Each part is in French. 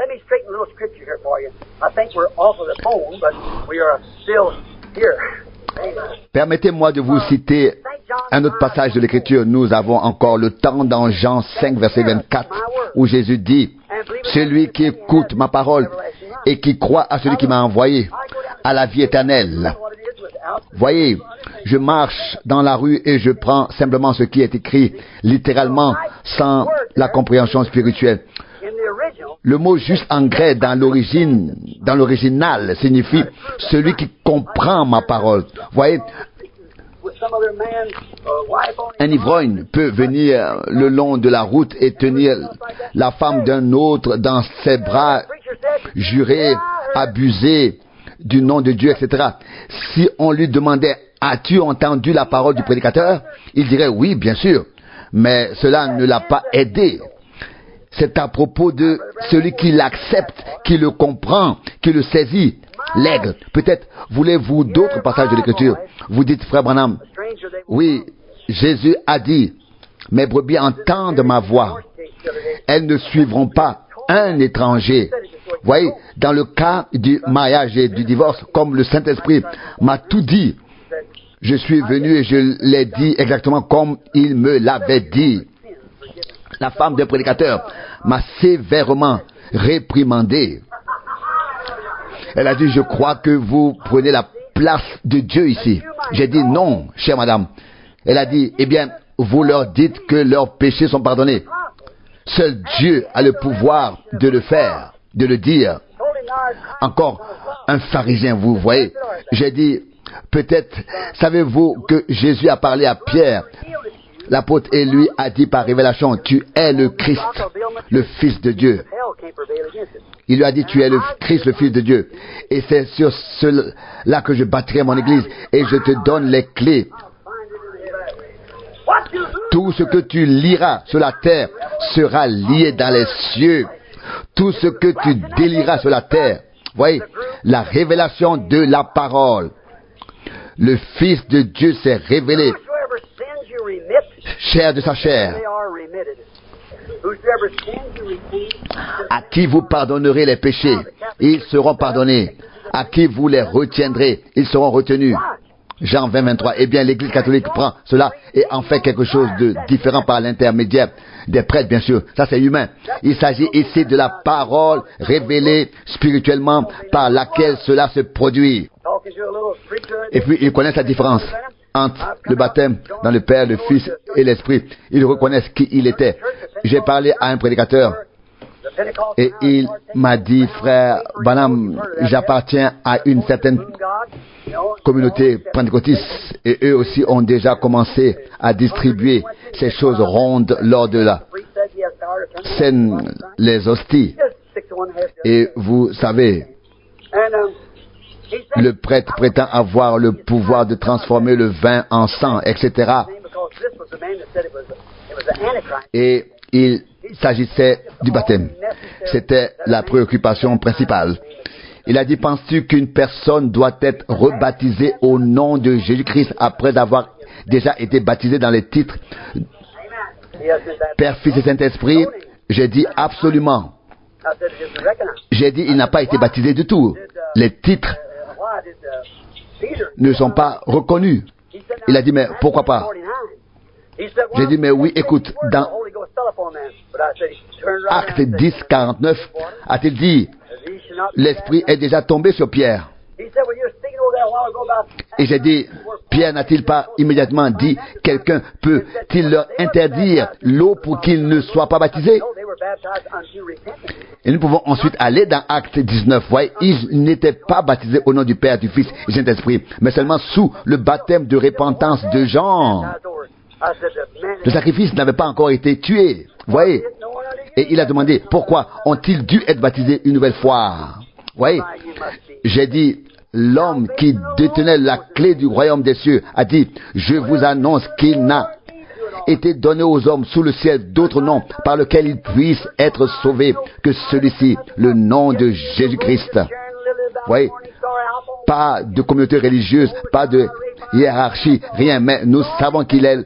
let me straighten a little scripture here for you. I think we're off of the phone, but we are still here. Permettez-moi de vous citer un autre passage de l'Écriture. Nous avons encore le temps dans Jean 5, verset 24, où Jésus dit, « Celui qui écoute ma parole et qui croit à celui qui m'a envoyé, a la vie éternelle. » Voyez, je marche dans la rue et je prends simplement ce qui est écrit, littéralement, sans la compréhension spirituelle. Le mot juste en grec dans l'original signifie celui qui comprend ma parole. Voyez, un ivrogne peut venir le long de la route et tenir la femme d'un autre dans ses bras, jurer, abuser du nom de Dieu, etc. Si on lui demandait, as-tu entendu la parole du prédicateur? Il dirait, oui, bien sûr, mais cela ne l'a pas aidé. C'est à propos de celui qui l'accepte, qui le comprend, qui le saisit, l'aigle. Peut-être voulez-vous d'autres passages de l'Écriture. Vous dites, frère Branham, oui, Jésus a dit, mes brebis entendent ma voix. Elles ne suivront pas un étranger. Voyez, dans le cas du mariage et du divorce, comme le Saint-Esprit m'a tout dit, je suis venu et je l'ai dit exactement comme il me l'avait dit. La femme d'un prédicateur m'a sévèrement réprimandé. Elle a dit, je crois que vous prenez la place de Dieu ici. J'ai dit, non, chère madame. Elle a dit, eh bien, vous leur dites que leurs péchés sont pardonnés. Seul Dieu a le pouvoir de le faire, de le dire. Encore un pharisien, vous voyez. J'ai dit, peut-être, savez-vous que Jésus a parlé à Pierre, l'apôtre, et lui a dit par révélation, tu es le Christ, le Fils de Dieu. Il lui a dit, tu es le Christ, le Fils de Dieu. Et c'est sur cela que je bâtirai mon église, et je te donne les clés. Tout ce que tu liras sur la terre sera lié dans les cieux. Tout ce que tu délieras sur la terre. Voyez, la révélation de la parole. Le Fils de Dieu s'est révélé, chair de sa chair. À qui vous pardonnerez les péchés, ils seront pardonnés. À qui vous les retiendrez, ils seront retenus. Jean 20, 23. Eh bien, l'Église catholique prend cela et en fait quelque chose de différent par l'intermédiaire des prêtres, bien sûr. Ça, c'est humain. Il s'agit ici de la parole révélée spirituellement par laquelle cela se produit. Et puis, ils connaissent la différence entre le baptême dans le Père, le Fils et l'Esprit. Ils reconnaissent qui il était. J'ai parlé à un prédicateur et il m'a dit, frère Branham, j'appartiens à une certaine communauté pentecôtiste et eux aussi ont déjà commencé à distribuer ces choses rondes lors de la scène, les hosties. Et vous savez, le prêtre prétend avoir le pouvoir de transformer le vin en sang, etc. Et il s'agissait du baptême. C'était la préoccupation principale. Il a dit, penses-tu qu'une personne doit être rebaptisée au nom de Jésus-Christ après avoir déjà été baptisée dans les titres Père, Fils et Saint-Esprit? J'ai dit, absolument. J'ai dit, il n'a pas été baptisé du tout. Les titres ne sont pas reconnus. Il a dit, mais pourquoi pas? J'ai dit, mais oui, écoute, dans Acte 10, 49, a-t-il dit, l'Esprit est déjà tombé sur Pierre. Et j'ai dit, Pierre n'a-t-il pas immédiatement dit, quelqu'un peut-il leur interdire l'eau pour qu'ils ne soient pas baptisés? Et nous pouvons ensuite aller dans Acte 19. Voyez, ils n'étaient pas baptisés au nom du Père, du Fils et du Saint-Esprit, mais seulement sous le baptême de repentance de Jean. Le sacrifice n'avait pas encore été tué. Voyez. Et il a demandé, pourquoi ont-ils dû être baptisés une nouvelle fois? Voyez. J'ai dit, l'homme qui détenait la clé du royaume des cieux a dit, je vous annonce qu'il n'a été donné aux hommes sous le ciel d'autres noms par lesquels ils puissent être sauvés que celui-ci, le nom de Jésus-Christ. Voyez. Pas de communauté religieuse, pas de hiérarchie, rien, mais nous savons qu'il est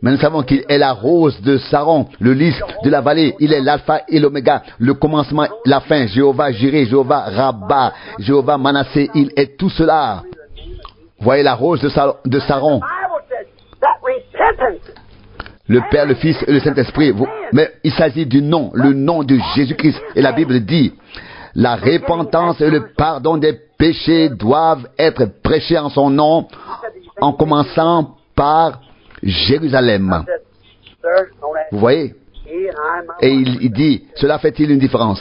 Mais nous savons qu'il est la rose de Saron, le lys de la vallée. Il est l'alpha et l'oméga, le commencement, la fin. Jéhovah Jireh, Jéhovah Rabba, Jéhovah Manassé, il est tout cela. Voyez la rose de Saron. Le Père, le Fils et le Saint-Esprit. Mais il s'agit du nom, le nom de Jésus-Christ. Et la Bible dit, la repentance et le pardon des péchés doivent être prêchés en son nom, en commençant par Jérusalem. Vous voyez? Et il dit, cela fait-il une différence?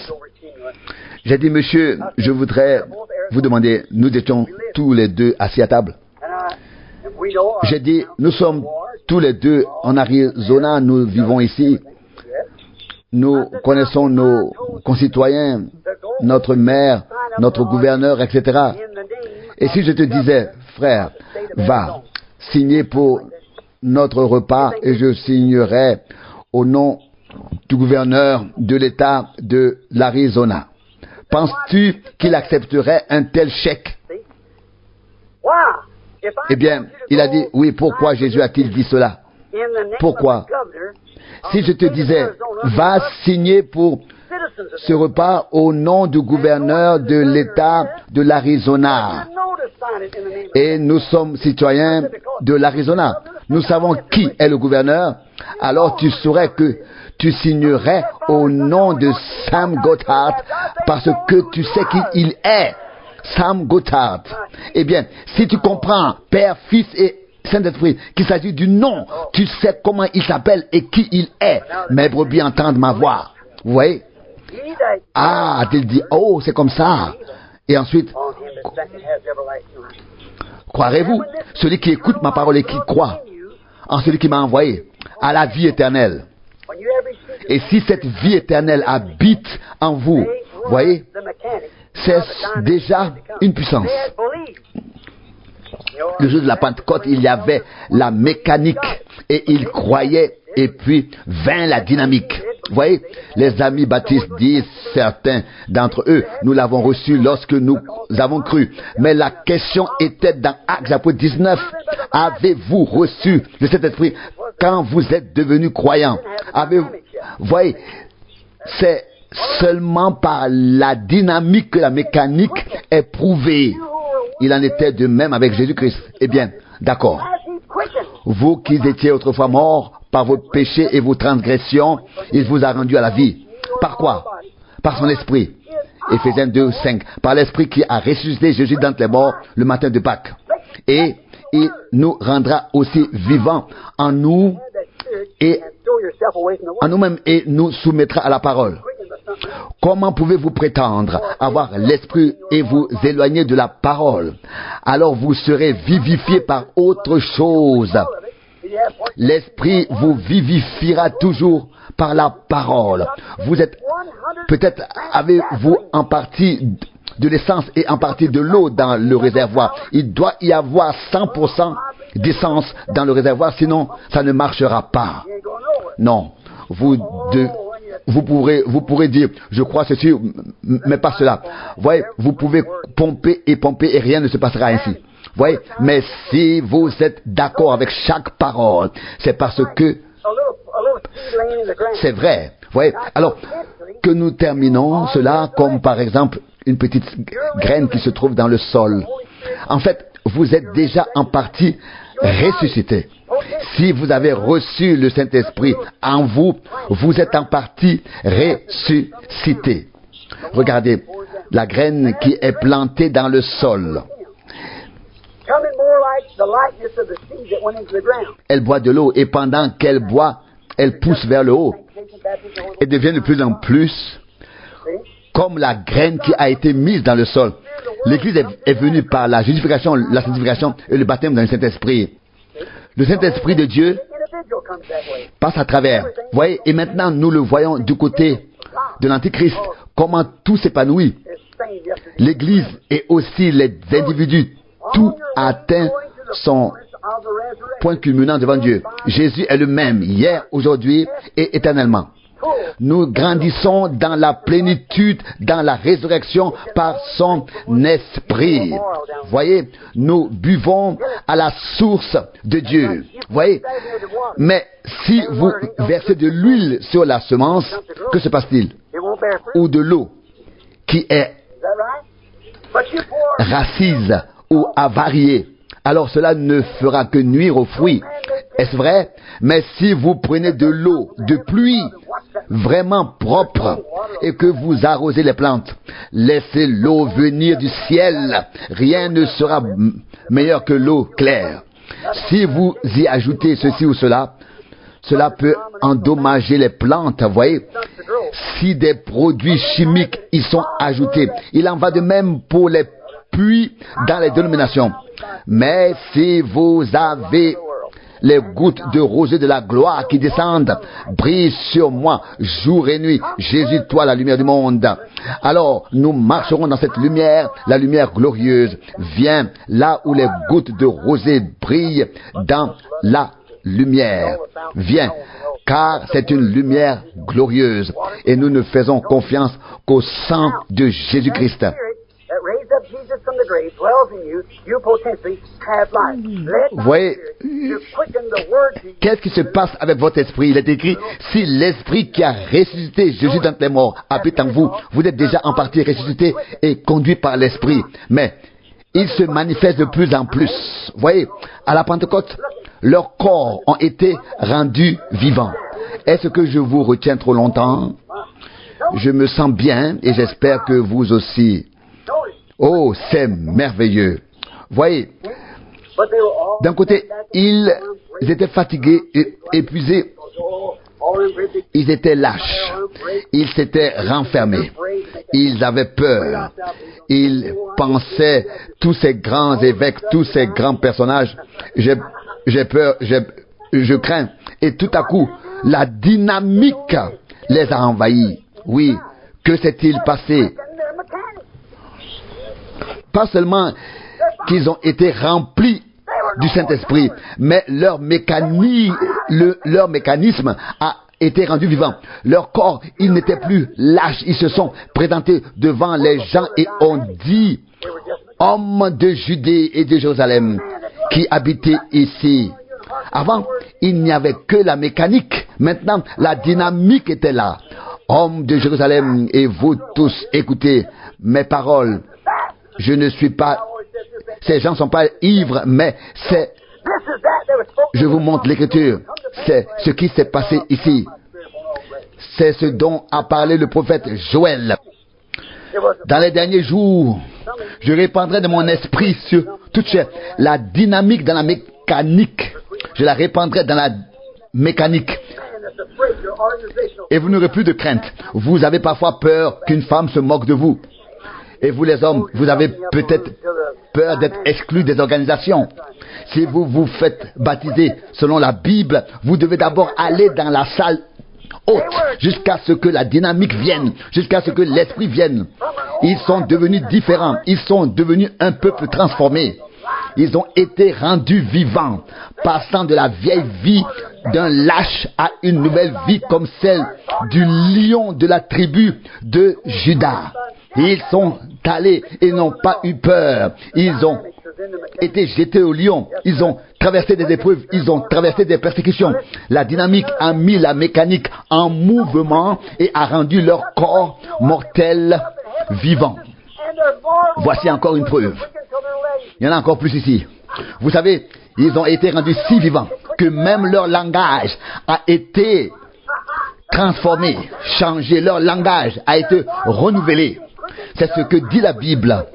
J'ai dit, monsieur, je voudrais vous demander, nous étions tous les deux assis à table. J'ai dit, nous sommes tous les deux en Arizona, nous vivons ici. Nous connaissons nos concitoyens, notre maire, notre gouverneur, etc. Et si je te disais, frère, va signer pour notre repas et je signerai au nom du gouverneur de l'État de l'Arizona, penses-tu qu'il accepterait un tel chèque? Eh bien, il a dit, oui, pourquoi Jésus a-t-il dit cela? Pourquoi? Si je te disais, va signer pour ce repas au nom du gouverneur de l'État de l'Arizona. Et nous sommes citoyens de l'Arizona. Nous savons qui est le gouverneur. Alors tu saurais que tu signerais au nom de Sam Gothard parce que tu sais qui il est. Sam Gothard. Eh bien, si tu comprends, Père, Fils et Saint-Esprit, qu'il s'agit du nom, tu sais comment il s'appelle et qui il est. Mes brebis entendent ma voix. Vous voyez? Ah, il dit, oh, c'est comme ça. Et ensuite, croirez-vous, celui qui écoute ma parole et qui croit en celui qui m'a envoyé, à la vie éternelle. Et si cette vie éternelle habite en vous, voyez, c'est déjà une puissance. Le jour de la Pentecôte, il y avait la mécanique et ils croyaient et puis vint la dynamique. Vous voyez, les amis baptistes disent, certains d'entre eux, nous l'avons reçu lorsque nous avons cru. Mais la question était dans Actes chapitre 19. Avez-vous reçu le Saint-Esprit quand vous êtes devenus croyants? Vous voyez, c'est seulement par la dynamique que la mécanique est prouvée. Il en était de même avec Jésus-Christ. Eh bien, d'accord. Vous qui étiez autrefois morts par vos péchés et vos transgressions, il vous a rendu à la vie. Par quoi? Par son esprit. Éphésiens 2, 5. Par l'esprit qui a ressuscité Jésus d'entre les morts le matin de Pâques. Et il nous rendra aussi vivants en nous et en nous-mêmes et nous soumettra à la parole. Comment pouvez-vous prétendre avoir l'esprit et vous éloigner de la parole? Alors vous serez vivifiés par autre chose. L'esprit vous vivifiera toujours par la parole. Vous êtes, peut-être avez-vous en partie de l'essence et en partie de l'eau dans le réservoir. Il doit y avoir 100% d'essence dans le réservoir, sinon ça ne marchera pas. Non, vous pourrez dire, je crois ceci, mais pas cela. Voyez, vous pouvez pomper et rien ne se passera ainsi. Voyez, mais si vous êtes d'accord avec chaque parole, c'est parce que c'est vrai. Voyez, alors que nous terminons cela comme par exemple une petite graine qui se trouve dans le sol. En fait, vous êtes déjà en partie ressuscité. Si vous avez reçu le Saint-Esprit en vous, vous êtes en partie ressuscité. Regardez, la graine qui est plantée dans le sol. Elle boit de l'eau et pendant qu'elle boit, elle pousse vers le haut et devient de plus en plus comme la graine qui a été mise dans le sol. L'Église est venue par la justification, la sanctification et le baptême dans le Saint-Esprit. Le Saint-Esprit de Dieu passe à travers. Vous voyez, et maintenant nous le voyons du côté de l'Antichrist, comment tout s'épanouit. L'Église et aussi les individus, tout atteint son point culminant devant Dieu. Jésus est le même, hier, aujourd'hui et éternellement. Nous grandissons dans la plénitude, dans la résurrection par son esprit. Voyez, nous buvons à la source de Dieu. Voyez, mais si vous versez de l'huile sur la semence, que se passe-t-il? Ou de l'eau qui est racise ou avariée, alors cela ne fera que nuire aux fruits. Est-ce vrai? Mais si vous prenez de l'eau de pluie vraiment propre et que vous arrosez les plantes, laissez l'eau venir du ciel. Rien ne sera meilleur que l'eau claire. Si vous y ajoutez ceci ou cela, cela peut endommager les plantes, vous voyez. Si des produits chimiques y sont ajoutés, il en va de même pour les puits dans les dénominations. Mais si vous avez les gouttes de rosée de la gloire qui descendent, brillent sur moi jour et nuit. Jésus, toi, la lumière du monde. Alors, nous marcherons dans cette lumière, la lumière glorieuse. Viens là où les gouttes de rosée brillent dans la lumière. Viens, car c'est une lumière glorieuse. Et nous ne faisons confiance qu'au sang de Jésus-Christ. Vous voyez, qu'est-ce qui se passe avec votre esprit? Il est écrit, si l'esprit qui a ressuscité Jésus d'entre les morts habite en vous, vous êtes déjà en partie ressuscité et conduit par l'esprit. Mais il se manifeste de plus en plus. Vous voyez, à la Pentecôte, leurs corps ont été rendus vivants. Est-ce que je vous retiens trop longtemps? Je me sens bien et j'espère que vous aussi. Oh, c'est merveilleux. Voyez, d'un côté, ils étaient fatigués et épuisés. Ils étaient lâches. Ils s'étaient renfermés. Ils avaient peur. Ils pensaient, tous ces grands évêques, tous ces grands personnages, j'ai peur, je crains. Et tout à coup, la dynamique les a envahis. Oui, que s'est-il passé? Pas seulement qu'ils ont été remplis du Saint-Esprit, mais leur mécanisme a été rendu vivant. Leur corps, ils n'étaient plus lâches. Ils se sont présentés devant les gens et ont dit, hommes de Judée et de Jérusalem qui habitaient ici. Avant, il n'y avait que la mécanique. Maintenant, la dynamique était là. Hommes de Jérusalem et vous tous, écoutez mes paroles. Je ne suis pas, ces gens ne sont pas ivres, mais c'est, je vous montre l'écriture, c'est ce qui s'est passé ici. C'est ce dont a parlé le prophète Joël. Dans les derniers jours, je répandrai de mon esprit sur toute chair. La dynamique dans la mécanique, je la répandrai dans la mécanique. Et vous n'aurez plus de crainte. Vous avez parfois peur qu'une femme se moque de vous. Et vous les hommes, vous avez peut-être peur d'être exclus des organisations. Si vous vous faites baptiser selon la Bible, vous devez d'abord aller dans la salle haute jusqu'à ce que la dynamique vienne, jusqu'à ce que l'esprit vienne. Ils sont devenus différents, ils sont devenus un peuple transformé. Ils ont été rendus vivants, passant de la vieille vie d'un lâche à une nouvelle vie comme celle du lion de la tribu de Juda. Ils sont allés et n'ont pas eu peur. Ils ont été jetés au lion. Ils ont traversé des épreuves. Ils ont traversé des persécutions. La dynamique a mis la mécanique en mouvement et a rendu leur corps mortel vivant. Voici encore une preuve. Il y en a encore plus ici. Vous savez, ils ont été rendus si vivants que même leur langage a été transformé, changé. Leur langage a été renouvelé. C'est ce que dit la Bible.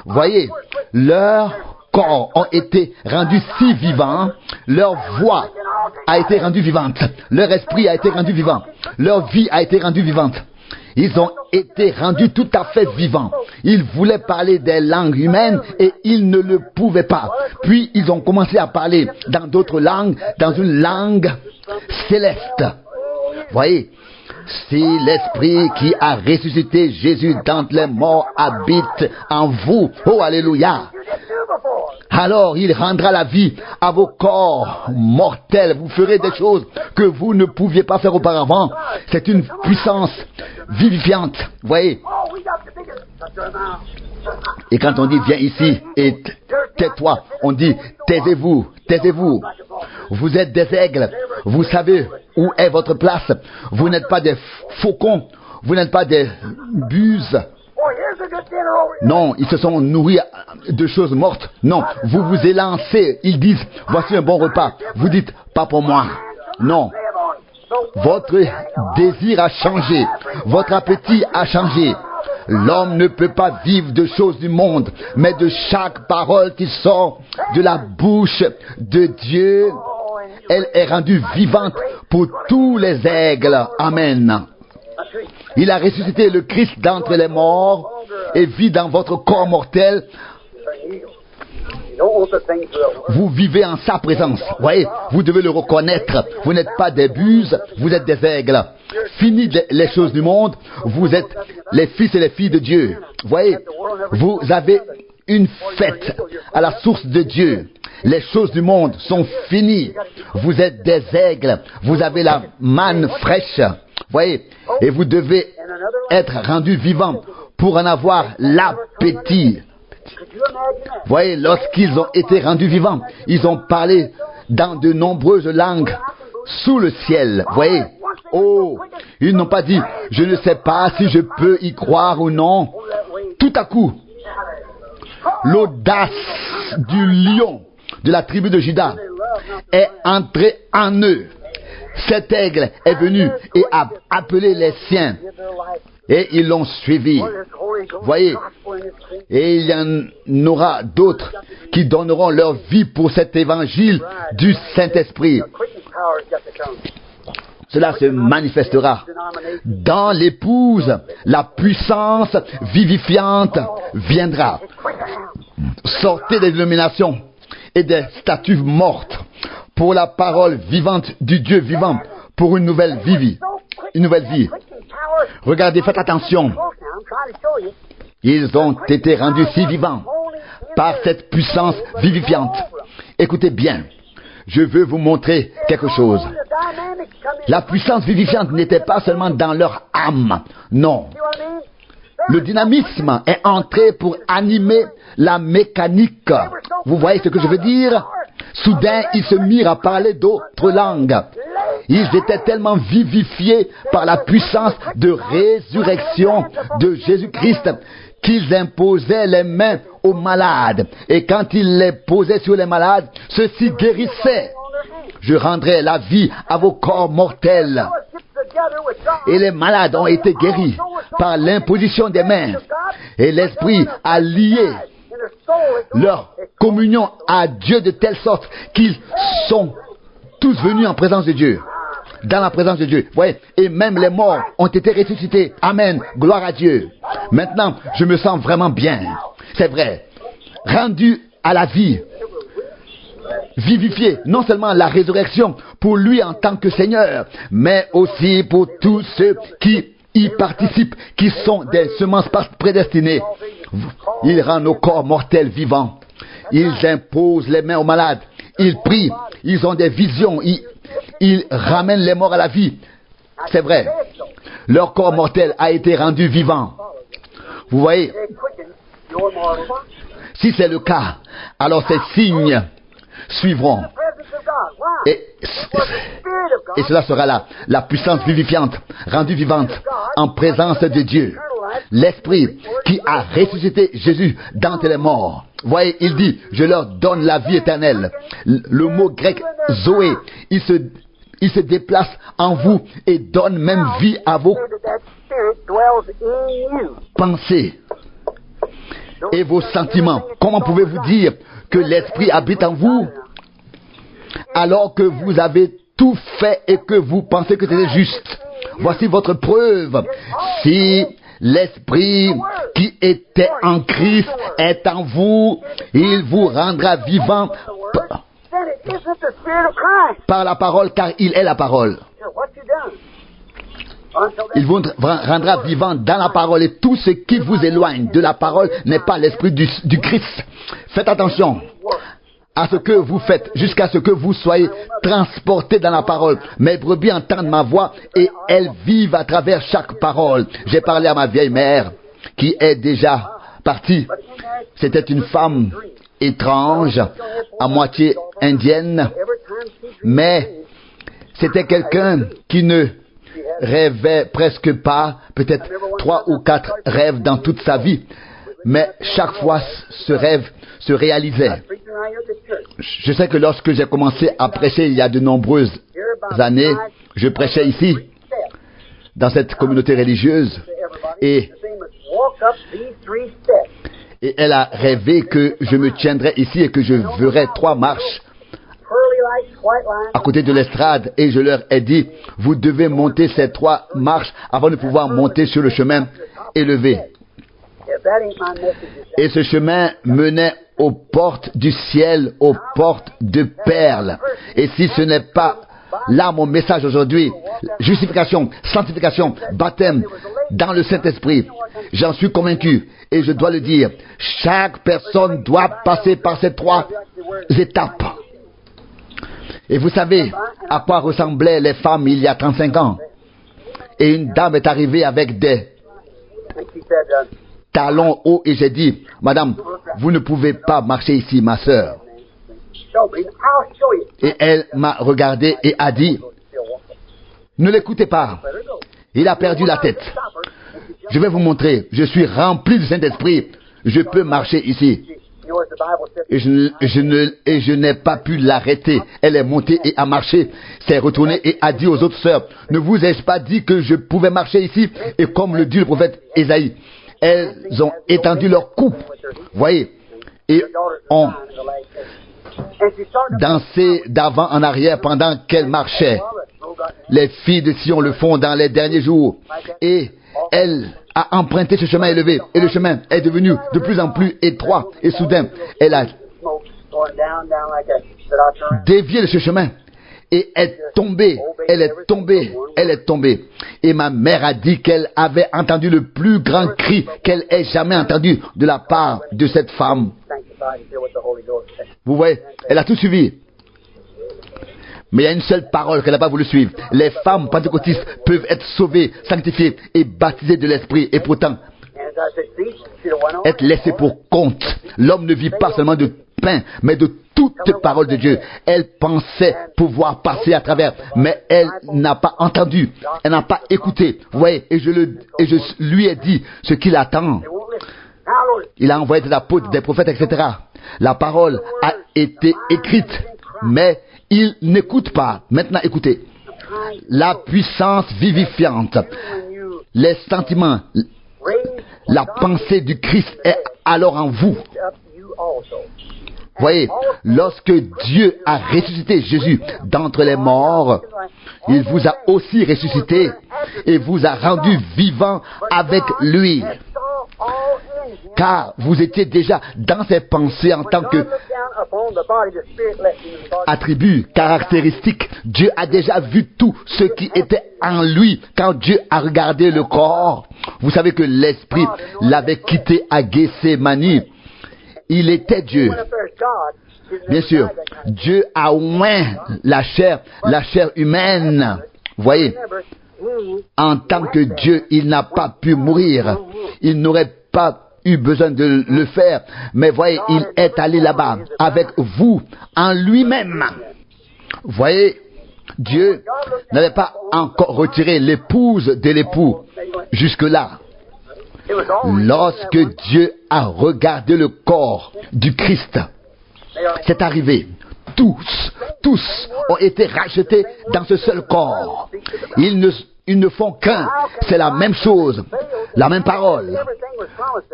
Voyez, leurs corps ont été rendus si vivants, leur voix a été rendue vivante, leur esprit a été rendu vivant, leur vie a été rendue vivante. Ils ont été rendus tout à fait vivants. Ils voulaient parler des langues humaines et ils ne le pouvaient pas. Puis ils ont commencé à parler dans d'autres langues, dans une langue céleste. Voyez, si l'esprit qui a ressuscité Jésus d'entre les morts habite en vous, oh alléluia, alors il rendra la vie à vos corps mortels. Vous ferez des choses que vous ne pouviez pas faire auparavant. C'est une puissance vivifiante. Vous voyez? Et quand on dit viens ici et tais-toi, on dit taisez-vous, taisez-vous. Vous êtes des aigles. Vous savez où est votre place. Vous n'êtes pas des faucons. Vous n'êtes pas des buses. Non, ils se sont nourris de choses mortes. Non, vous vous élancez. Ils disent, voici un bon repas. Vous dites, pas pour moi. Non. Votre désir a changé. Votre appétit a changé. L'homme ne peut pas vivre de choses du monde, mais de chaque parole qui sort de la bouche de Dieu. Elle est rendue vivante pour tous les aigles. Amen. Il a ressuscité le Christ d'entre les morts et vit dans votre corps mortel. Vous vivez en sa présence. Voyez, vous devez le reconnaître. Vous n'êtes pas des buses, vous êtes des aigles. Fini les choses du monde, vous êtes les fils et les filles de Dieu. Voyez, vous avez une fête à la source de Dieu. Les choses du monde sont finies. Vous êtes des aigles. Vous avez la manne fraîche. Voyez, et vous devez être rendu vivant pour en avoir l'appétit. Voyez, lorsqu'ils ont été rendus vivants, ils ont parlé dans de nombreuses langues sous le ciel. Voyez, oh, ils n'ont pas dit, je ne sais pas si je peux y croire ou non. Tout à coup, l'audace du lion de la tribu de Juda est entrée en eux. Cet aigle est venu et a appelé les siens. Et ils l'ont suivi. Voyez, et il y en aura d'autres qui donneront leur vie pour cet évangile du Saint-Esprit. Cela se manifestera dans l'épouse. La puissance vivifiante viendra. Sortez des dénominations et des statues mortes pour la parole vivante du Dieu vivant, pour une nouvelle vie. Une nouvelle vie. Regardez, faites attention. Ils ont été rendus si vivants par cette puissance vivifiante. Écoutez bien, je veux vous montrer quelque chose. La puissance vivifiante n'était pas seulement dans leur âme, non. Le dynamisme est entré pour animer la mécanique. Vous voyez ce que je veux dire? Soudain, ils se mirent à parler d'autres langues. Ils étaient tellement vivifiés par la puissance de résurrection de Jésus-Christ qu'ils imposaient les mains aux malades. Et quand ils les posaient sur les malades, ceux-ci guérissaient. Je rendrai la vie à vos corps mortels. Et les malades ont été guéris par l'imposition des mains. Et l'Esprit a lié leur communion à Dieu de telle sorte qu'ils sont tous venus en présence de Dieu. Dans la présence de Dieu. Ouais. Et même les morts ont été ressuscités. Amen. Gloire à Dieu. Maintenant, je me sens vraiment bien. C'est vrai. Rendu à la vie. Vivifié. Non seulement la résurrection pour lui en tant que Seigneur, mais aussi pour tous ceux qui y participent, qui sont des semences prédestinées. Il rend nos corps mortels vivants. Ils imposent les mains aux malades. Ils prient. Ils ont des visions. Ils ramènent les morts à la vie. C'est vrai. Leur corps mortel a été rendu vivant. Vous voyez? Si c'est le cas, alors ces signes suivront. Et cela sera là, la puissance vivifiante, rendue vivante en présence de Dieu. L'Esprit qui a ressuscité Jésus d'entre les morts. Voyez, il dit, je leur donne la vie éternelle. Le mot grec Zoé, il se déplace en vous et donne même vie à vos pensées et vos sentiments. Comment pouvez-vous dire que l'Esprit habite en vous alors que vous avez tout fait et que vous pensez que c'est juste? Voici votre preuve. Si l'Esprit qui était en Christ est en vous, il vous rendra vivant par la parole, car il est la parole. Il vous rendra vivant dans la parole, et tout ce qui vous éloigne de la parole n'est pas l'Esprit du Christ. Faites attention. à ce que vous faites, jusqu'à ce que vous soyez transportés dans la parole. Mes brebis entendent ma voix et elles vivent à travers chaque parole. J'ai parlé à ma vieille mère, qui est déjà partie. C'était une femme étrange, à moitié indienne, mais c'était quelqu'un qui ne rêvait presque pas, peut-être 3 ou 4 rêves dans toute sa vie, mais chaque fois ce rêve se réalisait. Je sais que lorsque j'ai commencé à prêcher il y a de nombreuses années, je prêchais ici, dans cette communauté religieuse, et elle a rêvé que je me tiendrais ici et que je ferais 3 marches à côté de l'estrade, et je leur ai dit, vous devez monter ces 3 marches avant de pouvoir monter sur le chemin élevé. Et ce chemin menait aux portes du ciel, aux portes de perles. Et si ce n'est pas là mon message aujourd'hui, justification, sanctification, baptême dans le Saint-Esprit, j'en suis convaincu, et je dois le dire, chaque personne doit passer par ces 3 étapes. Et vous savez à quoi ressemblaient les femmes il y a 35 ans. Et une dame est arrivée avec des talons hauts, et j'ai dit, madame, vous ne pouvez pas marcher ici, ma sœur. Et elle m'a regardé et a dit, ne l'écoutez pas, il a perdu la tête. Je vais vous montrer, je suis rempli du Saint-Esprit, je peux marcher ici. Et je n'ai pas pu l'arrêter. Elle est montée et a marché, s'est retournée et a dit aux autres sœurs, ne vous ai-je pas dit que je pouvais marcher ici? Et comme le dit le prophète Ésaïe, elles ont étendu leur coupe, voyez, et ont dansé d'avant en arrière pendant qu'elles marchaient. Les filles de Sion le font dans les derniers jours. Et elle a emprunté ce chemin élevé, et le chemin est devenu de plus en plus étroit, et soudain, elle a dévié de ce chemin, et est tombée, elle est tombée. Et ma mère a dit qu'elle avait entendu le plus grand cri qu'elle ait jamais entendu de la part de cette femme. Vous voyez, elle a tout suivi. Mais il y a une seule parole qu'elle n'a pas voulu suivre. Les femmes pentecôtistes peuvent être sauvées, sanctifiées et baptisées de l'Esprit, et pourtant être laissées pour compte. L'homme ne vit pas seulement de pain, mais de toute parole de Dieu. Elle pensait pouvoir passer à travers, mais elle n'a pas entendu, elle n'a pas écouté. Vous voyez, et je lui ai dit ce qu'il attend. Il a envoyé des apôtres, des prophètes, etc. La parole a été écrite, mais il n'écoute pas. Maintenant, écoutez. La puissance vivifiante, les sentiments, la pensée du Christ est alors en vous. Voyez, lorsque Dieu a ressuscité Jésus d'entre les morts, il vous a aussi ressuscité et vous a rendu vivant avec lui. Car vous étiez déjà dans ses pensées en tant que attribut caractéristique. Dieu a déjà vu tout ce qui était en lui. Quand Dieu a regardé le corps, vous savez que l'esprit l'avait quitté à Gethsémani. Il était Dieu. Bien sûr, Dieu a oint la chair humaine. Vous voyez, en tant que Dieu, il n'a pas pu mourir. Il n'aurait pas eu besoin de le faire. Mais voyez, il est allé là-bas avec vous, en lui-même. Voyez, Dieu n'avait pas encore retiré l'épouse de l'époux jusque-là. Lorsque Dieu a regardé le corps du Christ, c'est arrivé. Tous ont été rachetés dans ce seul corps. Ils ne font qu'un. C'est la même chose. La même parole.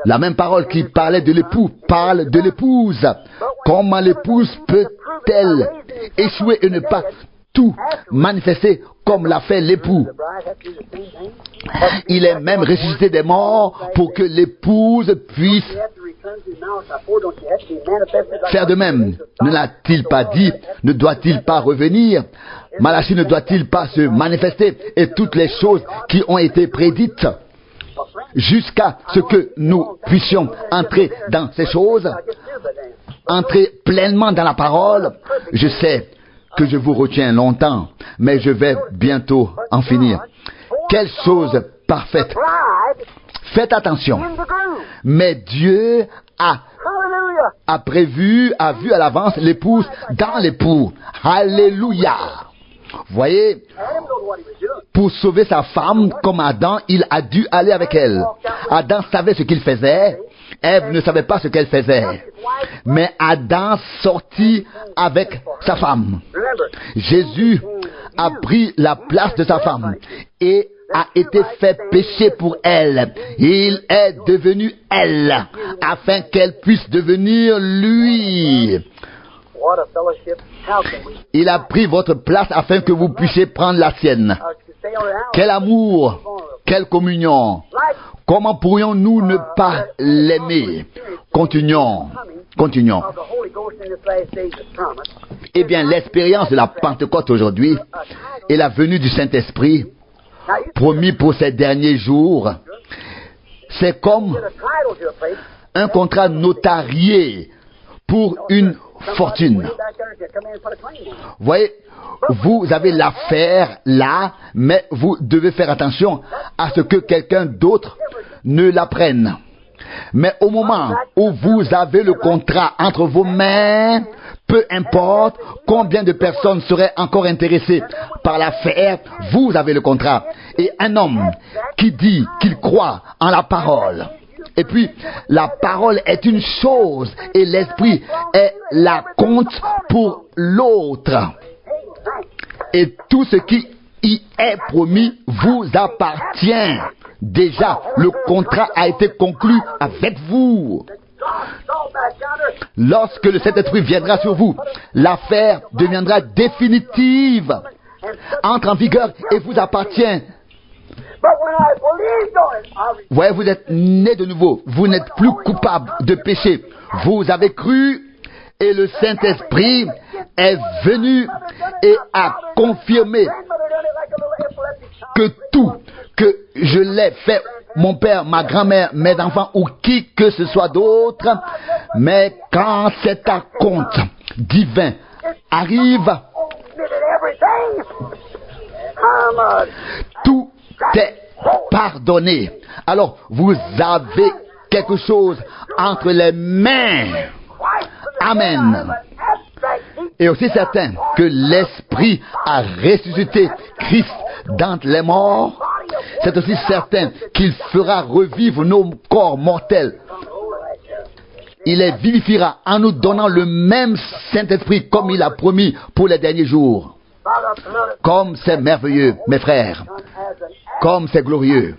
La même parole qui parlait de l'époux parle de l'épouse. Comment l'épouse peut-elle échouer et ne pas tout manifester comme l'a fait l'époux? Il est même ressuscité des morts pour que l'épouse puisse faire de même. Ne l'a-t-il pas dit? Ne doit-il pas revenir? Malachie ne doit-il pas se manifester? Et toutes les choses qui ont été prédites jusqu'à ce que nous puissions entrer dans ces choses. entrer pleinement dans la parole, je sais que je vous retiens longtemps, mais je vais bientôt en finir. Quelle chose parfaite. Faites attention. Mais Dieu a prévu, a vu à l'avance l'épouse dans l'époux. Alléluia. Voyez, pour sauver sa femme, comme Adam, il a dû aller avec elle. Adam savait ce qu'il faisait. Ève ne savait pas ce qu'elle faisait. Mais Adam sortit avec sa femme. Jésus a pris la place de sa femme et a été fait péché pour elle. Il est devenu elle, afin qu'elle puisse devenir lui. Il a pris votre place afin que vous puissiez prendre la sienne. Quel amour, quelle communion. Comment pourrions-nous ne pas l'aimer? Continuons. Eh bien, l'expérience de la Pentecôte aujourd'hui et la venue du Saint-Esprit, promis pour ces derniers jours, c'est comme un contrat notarié pour une fortune. Voyez, vous avez l'affaire là, mais vous devez faire attention à ce que quelqu'un d'autre ne la prenne. Mais au moment où vous avez le contrat entre vos mains, peu importe combien de personnes seraient encore intéressées par l'affaire, vous avez le contrat. Et un homme qui dit qu'il croit en la parole, et puis la parole est une chose et l'esprit est la compte pour l'autre. Et tout ce qui y est promis vous appartient. Déjà, le contrat a été conclu avec vous. Lorsque le Saint-Esprit viendra sur vous, l'affaire deviendra définitive, entre en vigueur et vous appartient. Voyez, vous êtes né de nouveau. Vous n'êtes plus coupable de péché. Vous avez cru et le Saint-Esprit est venu et a confirmé que tout, que je l'ai fait, mon père, ma grand-mère, mes enfants ou qui que ce soit d'autre, mais quand cet acompte divin arrive, tout est pardonné. Alors, vous avez quelque chose entre les mains. Amen. Et aussi certain que l'Esprit a ressuscité Christ d'entre les morts, c'est aussi certain qu'il fera revivre nos corps mortels. Il les vivifiera en nous donnant le même Saint-Esprit comme il a promis pour les derniers jours. Comme c'est merveilleux, mes frères, comme c'est glorieux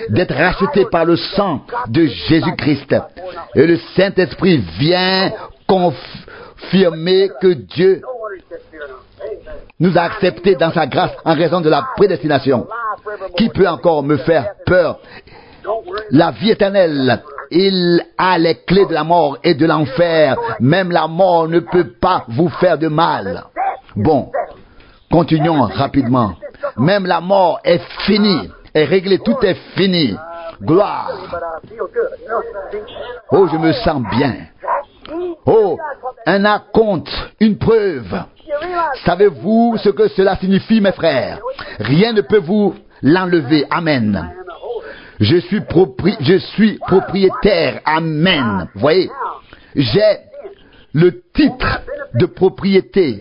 d'être racheté par le sang de Jésus-Christ. Et le Saint-Esprit vient confirmer que Dieu nous a acceptés dans sa grâce en raison de la prédestination. Qui peut encore me faire peur? La vie éternelle, il a les clés de la mort et de l'enfer. Même la mort ne peut pas vous faire de mal. Bon, continuons rapidement. Même la mort est finie, est réglée, tout est fini. Gloire. Oh, je me sens bien. Oh, un acompte, une preuve. Savez-vous ce que cela signifie, mes frères? Rien ne peut vous l'enlever. Amen. Je suis propriétaire. Amen. Voyez, j'ai le titre de propriété.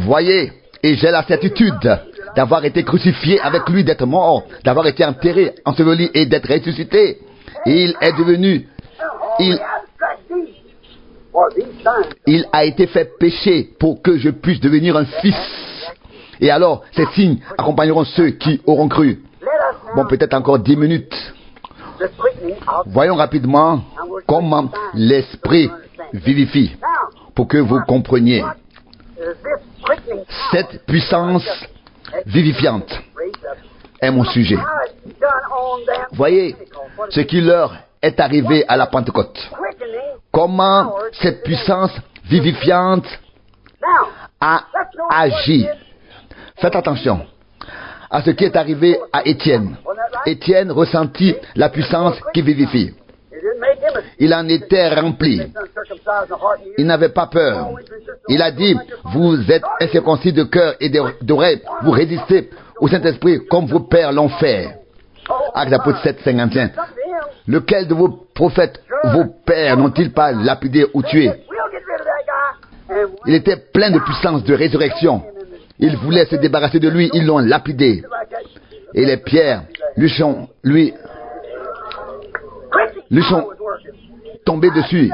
Voyez, et j'ai la certitude d'avoir été crucifié avec lui, d'être mort, d'avoir été enterré, enseveli et d'être ressuscité. Il est devenu, il a été fait péché pour que je puisse devenir un fils. Et alors, ces signes accompagneront ceux qui auront cru. Bon, peut-être encore 10 minutes. Voyons rapidement comment l'Esprit vivifie, pour que vous compreniez. Cette puissance vivifiante est mon sujet. Voyez ce qui leur est arrivé à la Pentecôte. Comment cette puissance vivifiante a agi. Faites attention à ce qui est arrivé à Étienne. Étienne ressentit la puissance qui vivifie. Il en était rempli. Il n'avait pas peur. Il a dit, vous êtes incirconcis de cœur et d'oreille, vous résistez au Saint-Esprit comme vos pères l'ont fait. Actes d'Apôtres 7, 51. Lequel de vos prophètes, vos pères, n'ont-ils pas lapidé ou tué? Il était plein de puissance de résurrection. Ils voulaient se débarrasser de lui, ils l'ont lapidé. Et les pierres lui sont tombées dessus.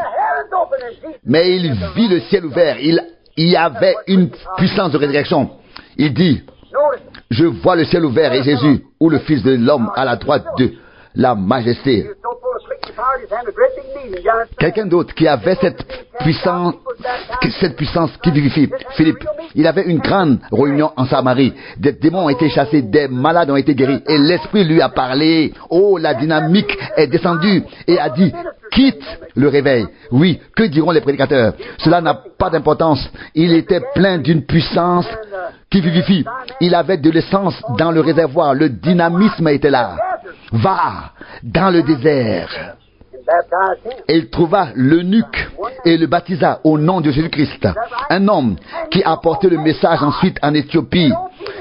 Mais il vit le ciel ouvert. Il y avait une puissance de résurrection. Il dit, je vois le ciel ouvert et Jésus, ou le Fils de l'homme à la droite de la majesté. Quelqu'un d'autre qui avait cette puissance qui vivifie. Philippe, il avait une grande réunion en Samarie. Des démons ont été chassés, des malades ont été guéris. Et l'Esprit lui a parlé. Oh, la dynamique est descendue et a dit, quitte le réveil. Oui, que diront les prédicateurs? Cela n'a pas d'importance. Il était plein d'une puissance qui vivifie. Il avait de l'essence dans le réservoir. Le dynamisme était là. Va dans le désert. Et il trouva l'eunuque et le baptisa au nom de Jésus-Christ. Un homme qui a porté le message ensuite en Éthiopie.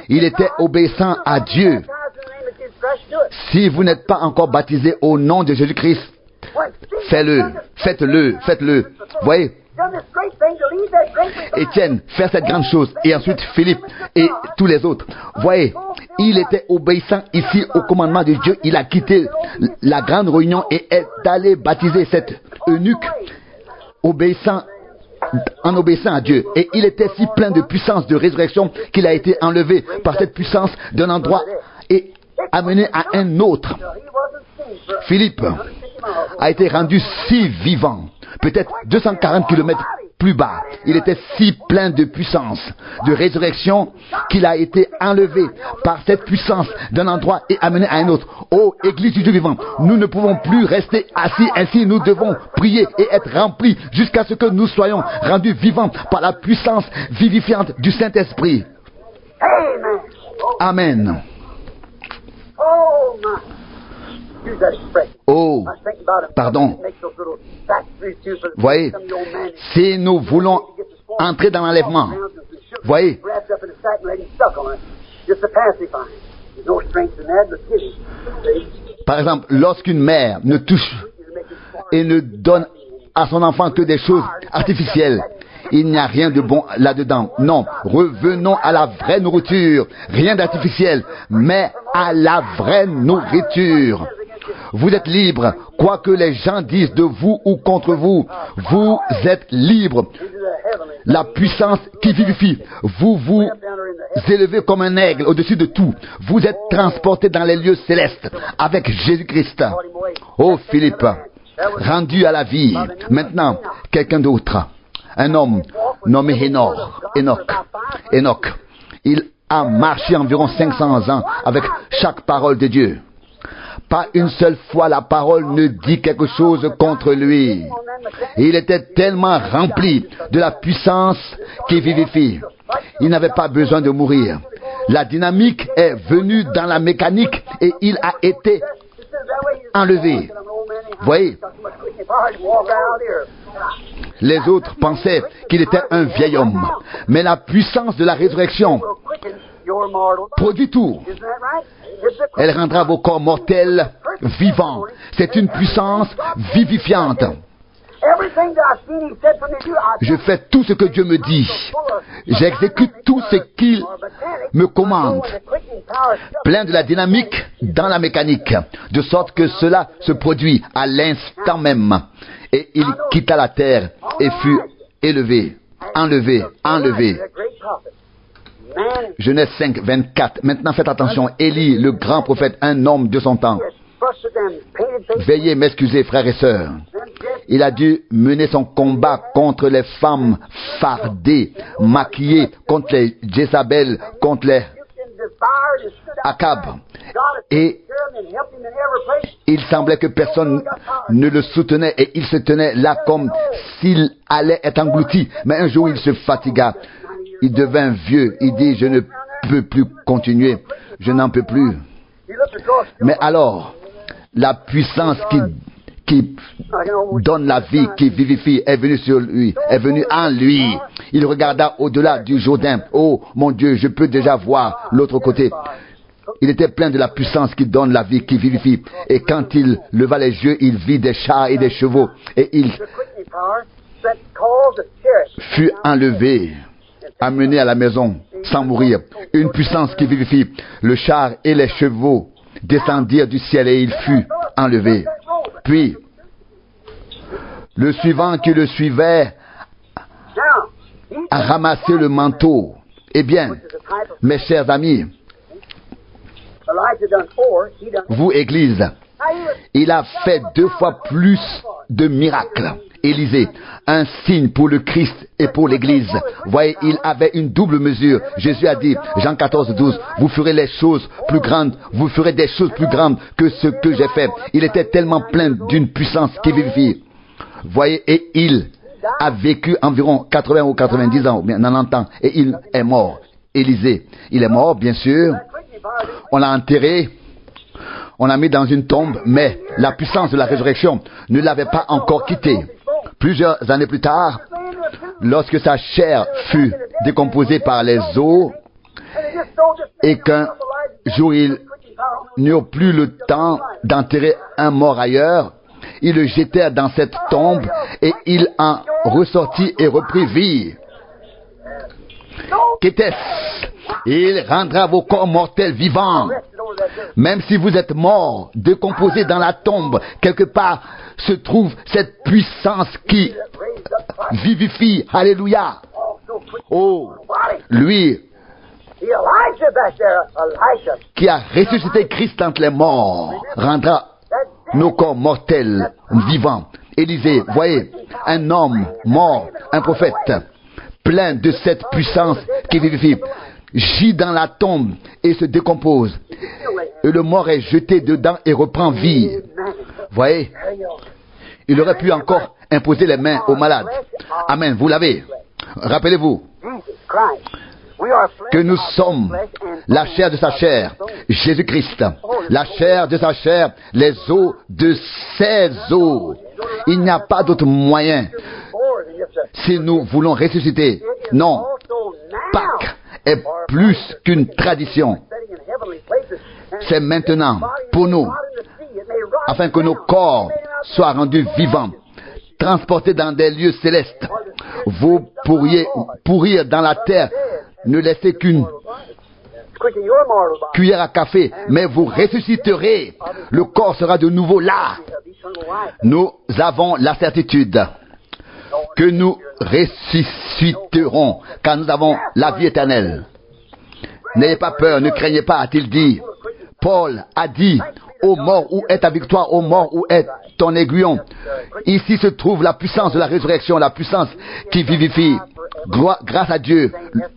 Il était obéissant à Dieu. Si vous n'êtes pas encore baptisé au nom de Jésus-Christ, faites-le. Voyez, Étienne fait cette grande chose, et ensuite Philippe et tous les autres. Voyez, il était obéissant ici au commandement de Dieu. Il a quitté la grande réunion et est allé baptiser cet eunuque en obéissant à Dieu. Et il était si plein de puissance de résurrection qu'il a été enlevé par cette puissance d'un endroit et amené à un autre. Philippe a été rendu si vivant, peut-être 240 kilomètres plus bas. Il était si plein de puissance, de résurrection, qu'il a été enlevé par cette puissance d'un endroit et amené à un autre. Oh, Église du Dieu vivant, nous ne pouvons plus rester assis ainsi. Nous devons prier et être remplis jusqu'à ce que nous soyons rendus vivants par la puissance vivifiante du Saint-Esprit. Amen. Oh, pardon. Voyez, si nous voulons entrer dans l'enlèvement, voyez, par exemple, lorsqu'une mère ne touche et ne donne à son enfant que des choses artificielles, il n'y a rien de bon là-dedans. Non, revenons à la vraie nourriture. Rien d'artificiel, mais à la vraie nourriture. Vous êtes libre, quoi que les gens disent de vous ou contre vous. Vous êtes libre. La puissance qui vivifie. Vous vous élevez comme un aigle au-dessus de tout. Vous êtes transporté dans les lieux célestes avec Jésus-Christ. Oh Philippe, rendu à la vie. Maintenant, quelqu'un d'autre. Un homme nommé Enoch. Il a marché environ 500 ans avec chaque parole de Dieu. Pas une seule fois la parole ne dit quelque chose contre lui. Il était tellement rempli de la puissance qui vivifie. Il n'avait pas besoin de mourir. La dynamique est venue dans la mécanique et il a été enlevé. Voyez, les autres pensaient qu'il était un vieil homme. Mais la puissance de la résurrection produit tout. Elle rendra vos corps mortels vivants. C'est une puissance vivifiante. Je fais tout ce que Dieu me dit. J'exécute tout ce qu'il me commande. Plein de la dynamique dans la mécanique, de sorte que cela se produit à l'instant même. Et il quitta la terre et fut enlevé. Genèse 5, 24. Maintenant faites attention. Élie, le grand prophète, un homme de son temps. Veuillez m'excuser, frères et sœurs. Il a dû mener son combat contre les femmes fardées, maquillées, contre les Jézabel, contre les Akab. Et il semblait que personne ne le soutenait et il se tenait là comme s'il allait être englouti. Mais un jour il se fatigua. Il devint vieux. Il dit, je ne peux plus continuer. Je n'en peux plus. Mais alors, la puissance qui donne la vie, qui vivifie, est venu sur lui, est venu en lui. Il regarda au-delà du Jourdain. Oh mon Dieu, je peux déjà voir l'autre côté. Il était plein de la puissance qui donne la vie, qui vivifie. Et quand il leva les yeux, il vit des chars et des chevaux. Et il fut enlevé, amené à la maison, sans mourir. Une puissance qui vivifie. Le char et les chevaux descendirent du ciel et il fut enlevé. Puis, le suivant qui le suivait a ramassé le manteau. Eh bien, mes chers amis, vous, Église, il a fait 2 fois plus de miracles. Élisée, un signe pour le Christ et pour l'Église. Voyez, il avait une double mesure. Jésus a dit, Jean 14, 12, vous ferez les choses plus grandes, vous ferez des choses plus grandes que ce que j'ai fait. Il était tellement plein d'une puissance qui vivifie. Voyez, et il a vécu environ 80 ou 90 ans, ou bien 90 ans, et il est mort. Élisée, il est mort, bien sûr. On l'a enterré. On l'a mis dans une tombe, mais la puissance de la résurrection ne l'avait pas encore quitté. Plusieurs années plus tard, lorsque sa chair fut décomposée par les eaux et qu'un jour ils n'eurent plus le temps d'enterrer un mort ailleurs, ils le jetèrent dans cette tombe et il en ressortit et reprit vie. Qu'était-ce? Il rendra vos corps mortels vivants. Même si vous êtes mort, décomposé dans la tombe, quelque part se trouve cette puissance qui vivifie. Alléluia. Oh, lui qui a ressuscité Christ entre les morts rendra nos corps mortels vivants. Élisée, voyez, un homme mort, un prophète, plein de cette puissance qui vivifie, gît dans la tombe et se décompose. Et le mort est jeté dedans et reprend vie. Voyez, il aurait pu encore imposer les mains aux malades. Amen, vous l'avez. Rappelez-vous que nous sommes la chair de sa chair, Jésus-Christ. La chair de sa chair, les os de ses os. Il n'y a pas d'autre moyen si nous voulons ressusciter. Non, Pâques est plus qu'une tradition. C'est maintenant pour nous, afin que nos corps soient rendus vivants, transportés dans des lieux célestes. Vous pourriez pourrir dans la terre, ne laissez qu'une cuillère à café, mais vous ressusciterez. Le corps sera de nouveau là. Nous avons la certitude que nous ressusciterons, car nous avons la vie éternelle. N'ayez pas peur, ne craignez pas, a-t-il dit. Paul a dit, ô mort, où est ta victoire? Ô mort, où est ton aiguillon? Ici se trouve la puissance de la résurrection, la puissance qui vivifie. Grâce à Dieu,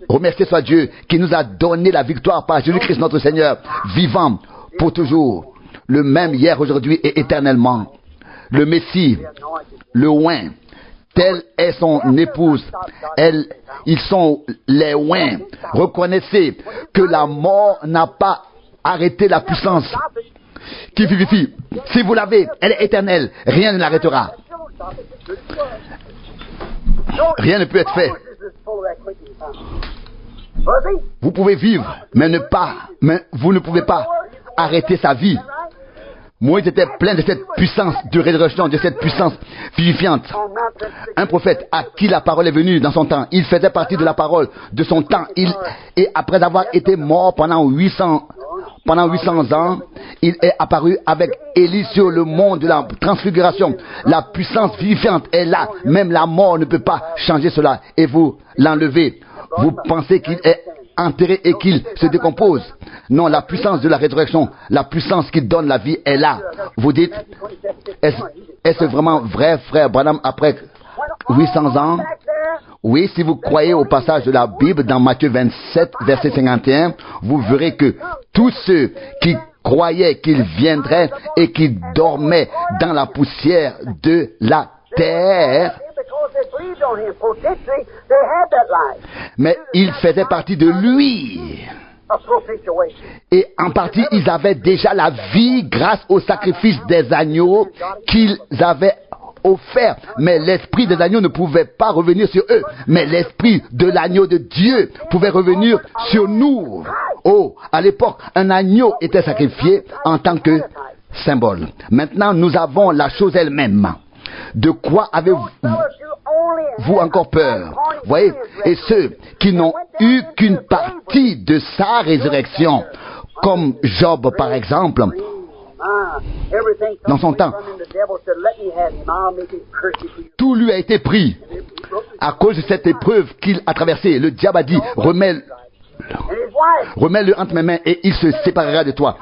remerciez soit Dieu qui nous a donné la victoire par Jésus-Christ notre Seigneur, vivant pour toujours, le même hier, aujourd'hui et éternellement. Le Messie, le oint, telle est son épouse. Ils sont les oints. Reconnaissez que la mort n'a pas arrêté la puissance qui vivifie. Si vous l'avez, elle est éternelle. Rien ne l'arrêtera. Rien ne peut être fait. Vous pouvez vivre, mais vous ne pouvez pas arrêter sa vie. Moïse était plein de cette puissance de résurrection, de cette puissance vivifiante. Un prophète à qui la parole est venue dans son temps. Il faisait partie de la parole de son temps. Et après avoir été mort pendant 800 ans, il est apparu avec Élie sur le mont de la transfiguration. La puissance vivifiante est là. Même la mort ne peut pas changer cela. Et vous l'enlevez. Vous pensez qu'il est enterré et qu'il se décompose. Non, la puissance de la résurrection, la puissance qui donne la vie est là. Vous dites, est-ce vraiment vrai, frère Branham, après 800 ans? Oui, si vous croyez au passage de la Bible dans Matthieu 27, verset 51, vous verrez que tous ceux qui croyaient qu'ils viendraient et qui dormaient dans la poussière de la terre, mais il faisait partie de lui. Et en partie, ils avaient déjà la vie grâce au sacrifice des agneaux qu'ils avaient offert. Mais l'esprit des agneaux ne pouvait pas revenir sur eux. Mais l'esprit de l'agneau de Dieu pouvait revenir sur nous. Oh, à l'époque, un agneau était sacrifié en tant que symbole. Maintenant, nous avons la chose elle-même. De quoi avez-vous encore peur? Voyez, et ceux qui n'ont eu qu'une partie de sa résurrection, comme Job par exemple, dans son temps, tout lui a été pris à cause de cette épreuve qu'il a traversée. Le diable a dit, remets-le entre mes mains et il se séparera de toi.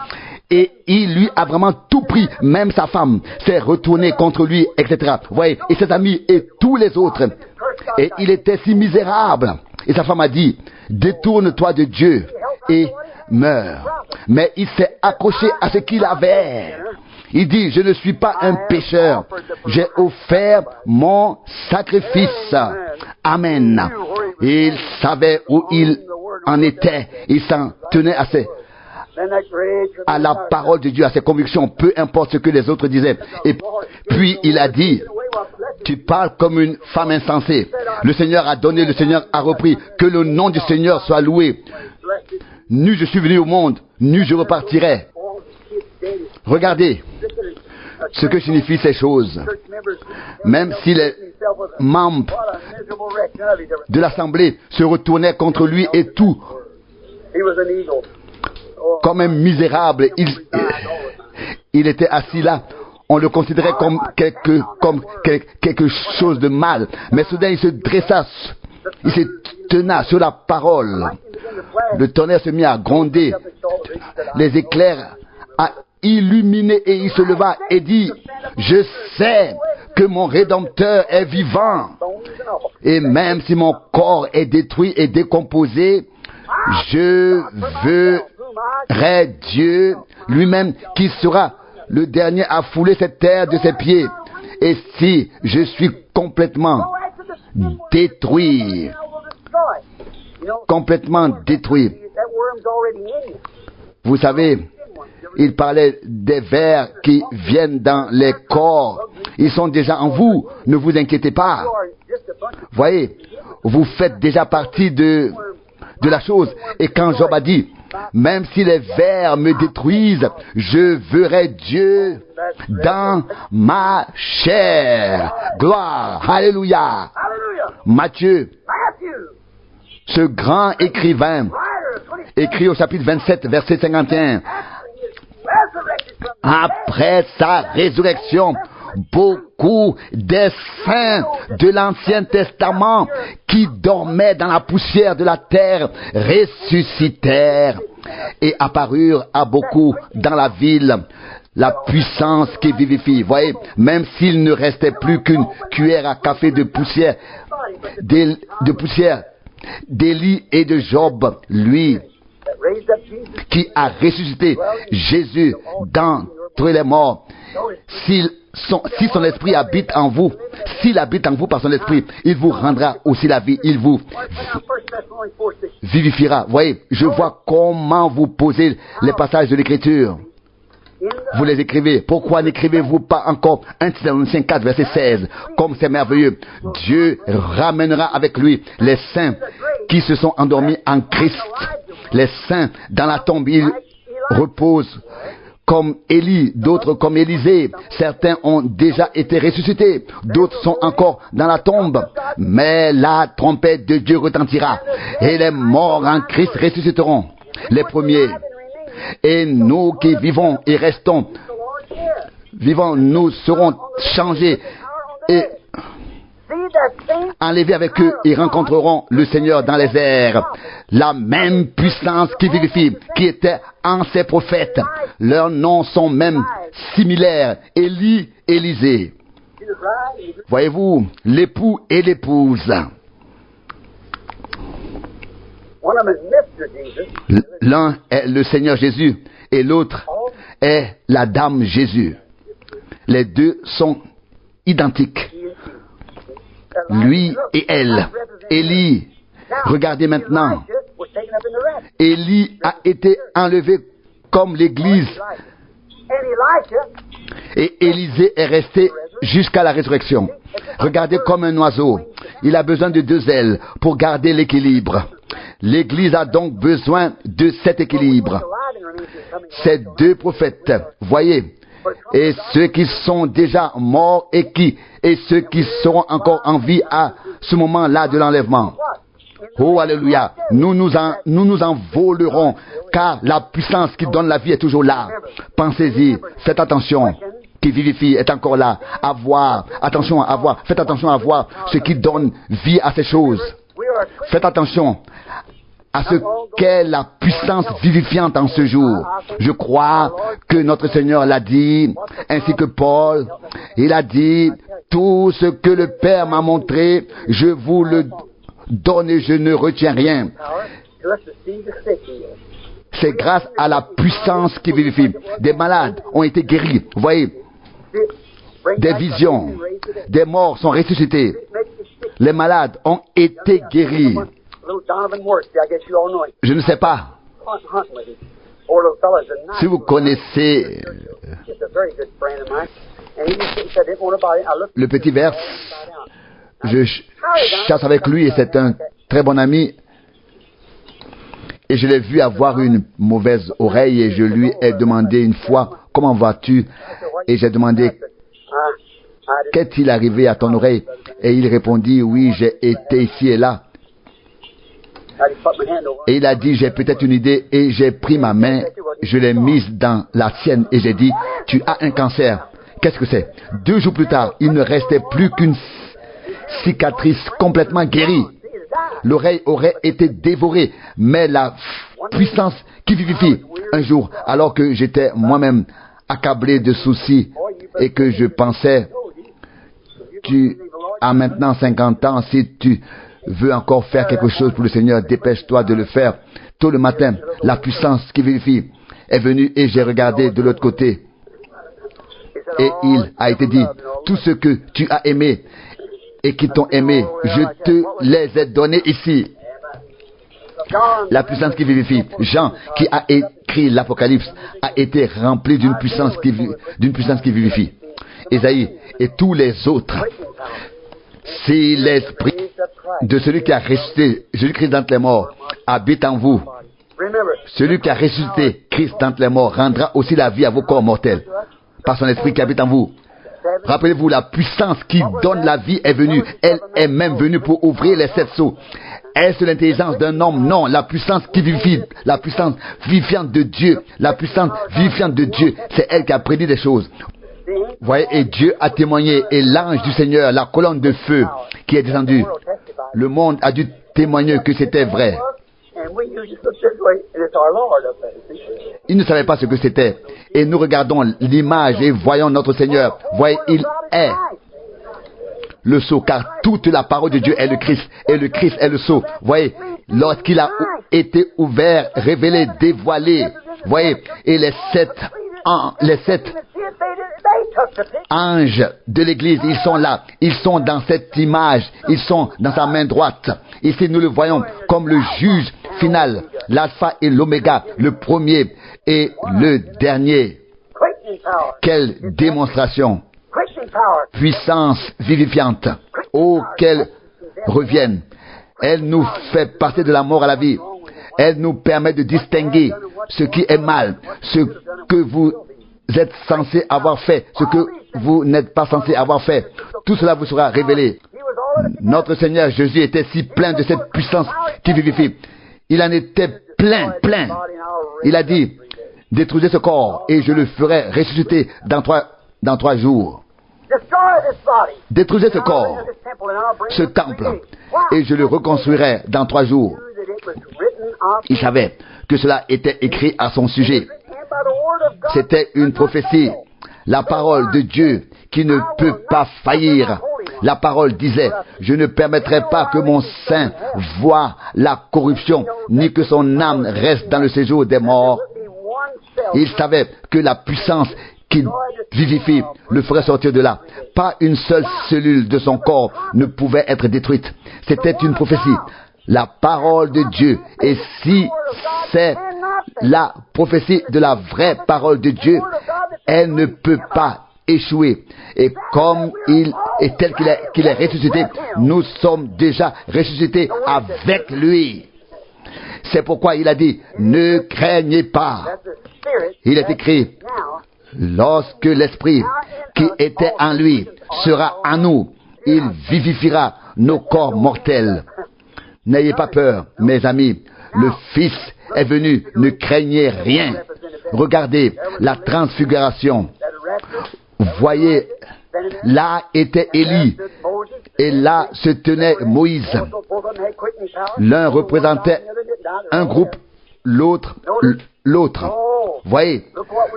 Et il lui a vraiment tout pris, même sa femme s'est retournée contre lui, etc. Vous voyez, et ses amis et tous les autres. Et il était si misérable. Et sa femme a dit, détourne-toi de Dieu et meurs. Mais il s'est accroché à ce qu'il avait. Il dit, je ne suis pas un pécheur. J'ai offert mon sacrifice. Amen. Et il savait où il en était. Il s'en tenait à la parole de Dieu, à ses convictions, peu importe ce que les autres disaient. Et puis il a dit, tu parles comme une femme insensée. Le Seigneur a donné, le Seigneur a repris. Que le nom du Seigneur soit loué. Nu je suis venu au monde, nu je repartirai. Regardez ce que signifient ces choses. Même si les membres de l'Assemblée se retournaient contre lui et tout, comme un misérable, il était assis là. On le considérait comme quelque chose de mal. Mais soudain, il se dressa, il se tena sur la parole. Le tonnerre se mit à gronder. Les éclairs a illuminé et il se leva et dit, je sais que mon Rédempteur est vivant. Et même si mon corps est détruit et décomposé, je verrai Dieu lui-même qui sera le dernier à fouler cette terre de ses pieds. Et si je suis complètement détruit, vous savez, il parlait des vers qui viennent dans les corps. Ils sont déjà en vous. Ne vous inquiétez pas. Voyez, vous faites déjà partie de la chose. Et quand Job a dit, même si les vers me détruisent, je verrai Dieu dans ma chair. Gloire. Alléluia. Matthieu, ce grand écrivain, écrit au chapitre 27, verset 51, après sa résurrection, beaucoup des saints de l'Ancien Testament qui dormaient dans la poussière de la terre ressuscitèrent et apparurent à beaucoup dans la ville. La puissance qui vivifie. Voyez, même s'il ne restait plus qu'une cuillère à café de poussière, d'Élie et de Job, lui qui a ressuscité Jésus d'entre les morts, si son esprit habite en vous, s'il habite en vous par son esprit, il vous rendra aussi la vie, il vous vivifiera. Voyez, je vois comment vous posez les passages de l'Écriture. Vous les écrivez. Pourquoi n'écrivez-vous pas encore 1 Thessaloniciens 4, verset 16? Comme c'est merveilleux. Dieu ramènera avec lui les saints qui se sont endormis en Christ. Les saints dans la tombe, ils reposent comme Élie, d'autres comme Élisée. Certains ont déjà été ressuscités, d'autres sont encore dans la tombe. Mais la trompette de Dieu retentira et les morts en Christ ressusciteront. Les premiers. Et nous qui vivons et restons vivants, nous serons changés et enlevés avec eux et rencontreront le Seigneur dans les airs. La même puissance qui vivifie, qui était en ces prophètes. Leurs noms sont même similaires. Élie, Élisée. Voyez-vous, l'époux et l'épouse. L'un est le Seigneur Jésus et l'autre est la Dame Jésus. Les deux sont identiques. Lui et elle. Élie, regardez maintenant was taken up in the rapture. Élie a été enlevé comme l'Église. And Elisha, Et Élisée est resté jusqu'à la résurrection. Regardez comme un oiseau. Il a besoin de deux ailes pour garder l'équilibre. L'Église a donc besoin de cet équilibre. Ces deux prophètes, voyez, et ceux qui sont déjà morts et ceux qui seront encore en vie à ce moment-là de l'enlèvement. Oh, alléluia. Nous nous en volerons, car la puissance qui donne la vie est toujours là. Pensez-y, faites attention. Qui vivifie est encore là. Faites attention à voir ce qui donne vie à ces choses. Faites attention à ce qu'est la puissance vivifiante en ce jour. Je crois que notre Seigneur l'a dit, ainsi que Paul. Il a dit, tout ce que le Père m'a montré, je vous le donne et je ne retiens rien. C'est grâce à la puissance qui vivifie. Des malades ont été guéris. Vous voyez, des visions, des morts sont ressuscités. Les malades ont été guéris. Je ne sais pas si vous connaissez le petit Vers. Je chasse avec lui et c'est un très bon ami. Et je l'ai vu avoir une mauvaise oreille et je lui ai demandé une fois, comment vas-tu? Et j'ai demandé, qu'est-il arrivé à ton oreille? Et il répondit, oui, j'ai été ici et là. Et il a dit, j'ai peut-être une idée, et j'ai pris ma main, je l'ai mise dans la sienne et j'ai dit, tu as un cancer. Qu'est-ce que c'est? 2 jours plus tard, il ne restait plus qu'une cicatrice complètement guérie. L'oreille aurait été dévorée, mais la puissance qui vivifie. Un jour, alors que j'étais moi-même accablé de soucis et que je pensais, tu as maintenant 50 ans, si tu veux encore faire quelque chose pour le Seigneur, dépêche-toi de le faire. Tôt le matin, la puissance qui vivifie est venue et j'ai regardé de l'autre côté. Et il a été dit, tout ce que tu as aimé et qui t'ont aimé, je te les ai donnés ici. La puissance qui vivifie. Jean, qui a écrit l'Apocalypse, a été rempli d'une puissance qui vivifie. Ésaïe et tous les autres. Si l'esprit de celui qui a ressuscité Jésus-Christ d'entre les morts habite en vous, celui qui a ressuscité Christ d'entre les morts rendra aussi la vie à vos corps mortels par son esprit qui habite en vous. Rappelez-vous, la puissance qui donne la vie est venue. Elle est même venue pour ouvrir les 7 sceaux. Est-ce l'intelligence d'un homme? Non, la puissance qui vivifie, la puissance vivifiante de Dieu, la puissance vivifiante de Dieu, c'est elle qui a prédit des choses. Voyez, et Dieu a témoigné, et l'ange du Seigneur, la colonne de feu qui est descendue, le monde a dû témoigner que c'était vrai. Ils ne savaient pas ce que c'était. Et nous regardons l'image et voyons notre Seigneur. Voyez, il est le sceau, car toute la parole de Dieu est le Christ, et le Christ est le sceau. Voyez, lorsqu'il a été ouvert, révélé, dévoilé, voyez, et les sept anges de l'Église, ils sont là, ils sont dans cette image, ils sont dans sa main droite. Ici, nous le voyons comme le juge final, l'alpha et l'oméga, le premier et le dernier. Quelle démonstration! Puissance vivifiante. Oh, qu'elle revienne. Elle nous fait passer de la mort à la vie. Elle nous permet de distinguer ce qui est mal, ce que vous êtes censé avoir fait, ce que vous n'êtes pas censé avoir fait. Tout cela vous sera révélé. Notre Seigneur Jésus était si plein de cette puissance qui vivifie. Il en était plein. Il a dit, détruisez ce corps et je le ferai ressusciter dans trois jours. Détruisez ce corps, ce temple, et je le reconstruirai dans 3 jours. Il savait que cela était écrit à son sujet. C'était une prophétie, la parole de Dieu qui ne peut pas faillir. La parole disait, je ne permettrai pas que mon sein voie la corruption, ni que son âme reste dans le séjour des morts. Il savait que la puissance qui vivifie le ferait sortir de là. Pas une seule cellule de son corps ne pouvait être détruite. C'était une prophétie. la parole de Dieu. Et si c'est la prophétie de la vraie parole de Dieu, elle ne peut pas échouer. Et comme il est tel qu'il est ressuscité, nous sommes déjà ressuscités avec lui. C'est pourquoi il a dit, ne craignez pas. Il est écrit, lorsque l'Esprit qui était en lui sera en nous, il vivifiera nos corps mortels. N'ayez pas peur, mes amis. Le Fils est venu, ne craignez rien. Regardez la transfiguration. Voyez, là était Élie et là se tenait Moïse. L'un représentait un groupe, l'autre. Voyez,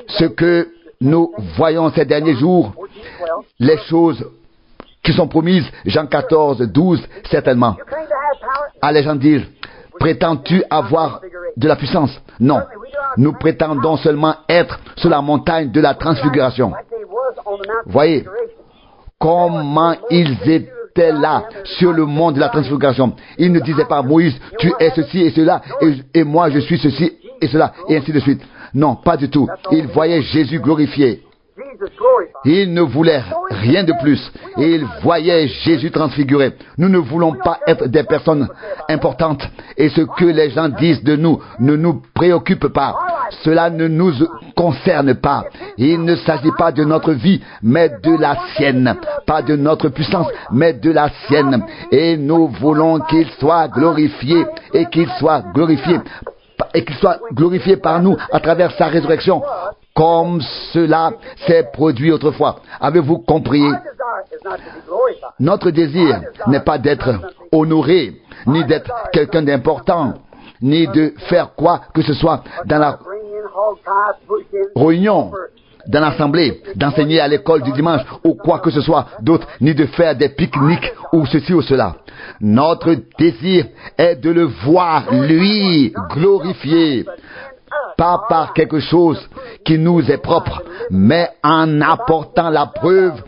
ce que nous voyons ces derniers jours, les choses qui sont promises, Jean 14, 12, certainement. Ah, les gens disent, prétends-tu avoir de la puissance? Non. Nous prétendons seulement être sur la montagne de la transfiguration. Voyez comment ils étaient là sur le mont de la transfiguration. Ils ne disaient pas, Moïse, tu es ceci et cela, et moi je suis ceci et cela, et ainsi de suite. Non, pas du tout. Ils voyaient Jésus glorifié. Ils ne voulaient rien de plus. Et ils voyaient Jésus transfiguré. Nous ne voulons pas être des personnes importantes. Et ce que les gens disent de nous ne nous préoccupe pas. Cela ne nous concerne pas. Il ne s'agit pas de notre vie, mais de la sienne. Pas de notre puissance, mais de la sienne. Et nous voulons qu'il soit glorifié et qu'il soit glorifié par nous à travers sa résurrection, comme cela s'est produit autrefois. Avez-vous compris? Notre désir n'est pas d'être honoré, ni d'être quelqu'un d'important, ni de faire quoi que ce soit dans la réunion, dans l'assemblée, d'enseigner à l'école du dimanche ou quoi que ce soit d'autre, ni de faire des pique-niques ou ceci ou cela. Notre désir est de le voir, lui, glorifié, pas par quelque chose qui nous est propre, mais en apportant la preuve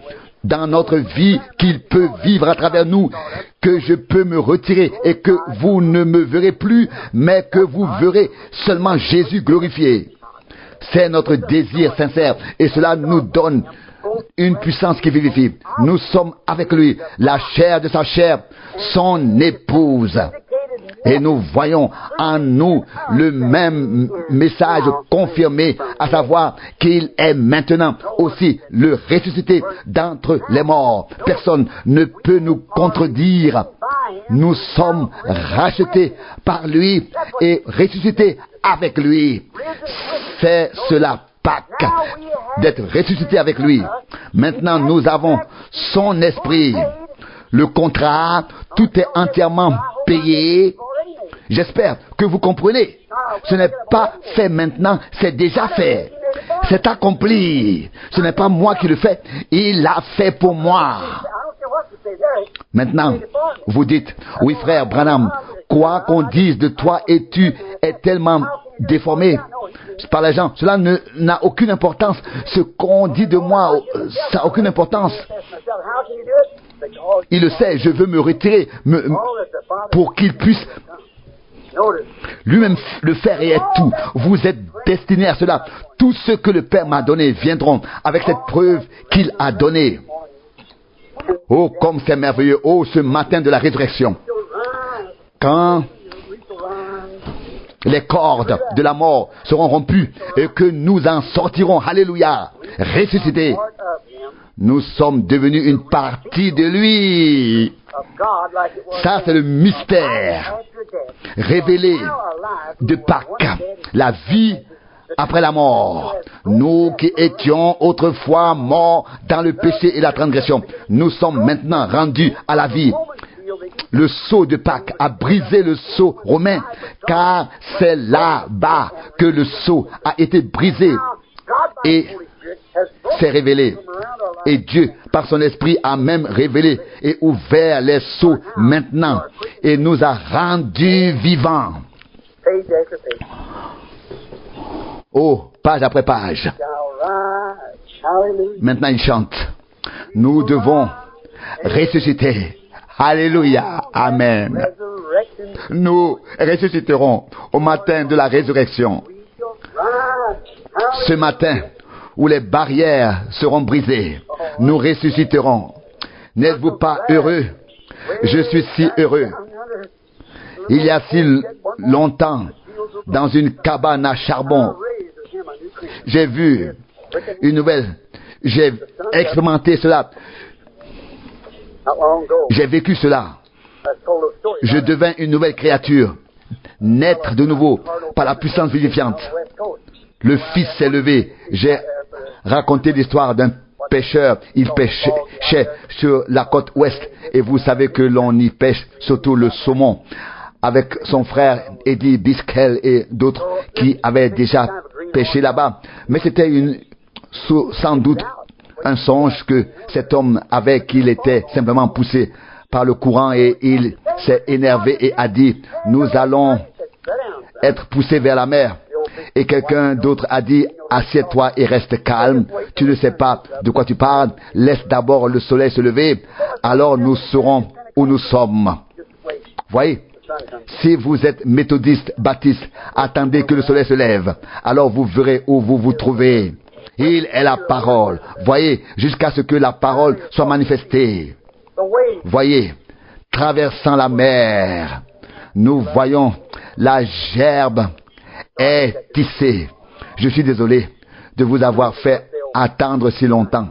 dans notre vie qu'il peut vivre à travers nous, que je peux me retirer et que vous ne me verrez plus, mais que vous verrez seulement Jésus glorifié. C'est notre désir sincère et cela nous donne une puissance qui vivifie. Nous sommes avec lui, la chair de sa chair, son épouse. Et nous voyons en nous le même message confirmé, à savoir qu'il est maintenant aussi le ressuscité d'entre les morts. Personne ne peut nous contredire. Nous sommes rachetés par lui et ressuscités avec lui. C'est cela, Pâques, d'être ressuscités avec lui. Maintenant, nous avons son esprit. Le contrat, tout est entièrement payé. J'espère que vous comprenez. Ce n'est pas fait maintenant, c'est déjà fait. C'est accompli. Ce n'est pas moi qui le fais, il l'a fait pour moi. Maintenant, vous dites, oui frère Branham, quoi qu'on dise de toi et tu es tellement déformé par les gens, cela n'a aucune importance. Ce qu'on dit de moi, ça n'a aucune importance. Il le sait, je veux me retirer pour qu'il puisse lui-même le faire et être tout. Vous êtes destinés à cela. Tout ce que le Père m'a donné viendront avec cette preuve qu'il a donnée. Oh, comme c'est merveilleux. Oh, ce matin de la résurrection. Quand les cordes de la mort seront rompues et que nous en sortirons, alléluia, ressuscités. Nous sommes devenus une partie de lui. Ça, c'est le mystère révélé de Pâques, la vie après la mort. Nous qui étions autrefois morts dans le péché et la transgression, nous sommes maintenant rendus à la vie. Le sceau de Pâques a brisé le sceau romain, car c'est là-bas que le sceau a été brisé et s'est révélé. Et Dieu, par son esprit, a même révélé et ouvert les sceaux maintenant et nous a rendus vivants. Oh, page après page. Maintenant, il chante. Nous devons ressusciter. Alléluia. Amen. Nous ressusciterons au matin de la résurrection. Ce matin où les barrières seront brisées, nous ressusciterons. N'êtes-vous pas heureux? Je suis si heureux. Il y a si longtemps, dans une cabane à charbon, j'ai vu une nouvelle. J'ai expérimenté cela. J'ai vécu cela. Je devins une nouvelle créature, naître de nouveau par la puissance vivifiante. Le Fils s'est levé. J'ai raconté l'histoire d'un pêcheur. Il pêchait sur la côte ouest. Et vous savez que l'on y pêche surtout le saumon. Avec son frère Eddie Biskel et d'autres qui avaient déjà pêché là-bas. Mais c'était sans doute un songe que cet homme avait, qu'il était simplement poussé par le courant, et il s'est énervé et a dit, nous allons être poussés vers la mer. Et quelqu'un d'autre a dit, assieds-toi et reste calme, tu ne sais pas de quoi tu parles, laisse d'abord le soleil se lever, alors nous saurons où nous sommes. Voyez, si vous êtes méthodiste, baptiste, attendez que le soleil se lève, alors vous verrez où vous vous trouvez. Il est la parole. Voyez, jusqu'à ce que la parole soit manifestée. Voyez, traversant la mer, nous voyons la gerbe est tissée. Je suis désolé de vous avoir fait attendre si longtemps.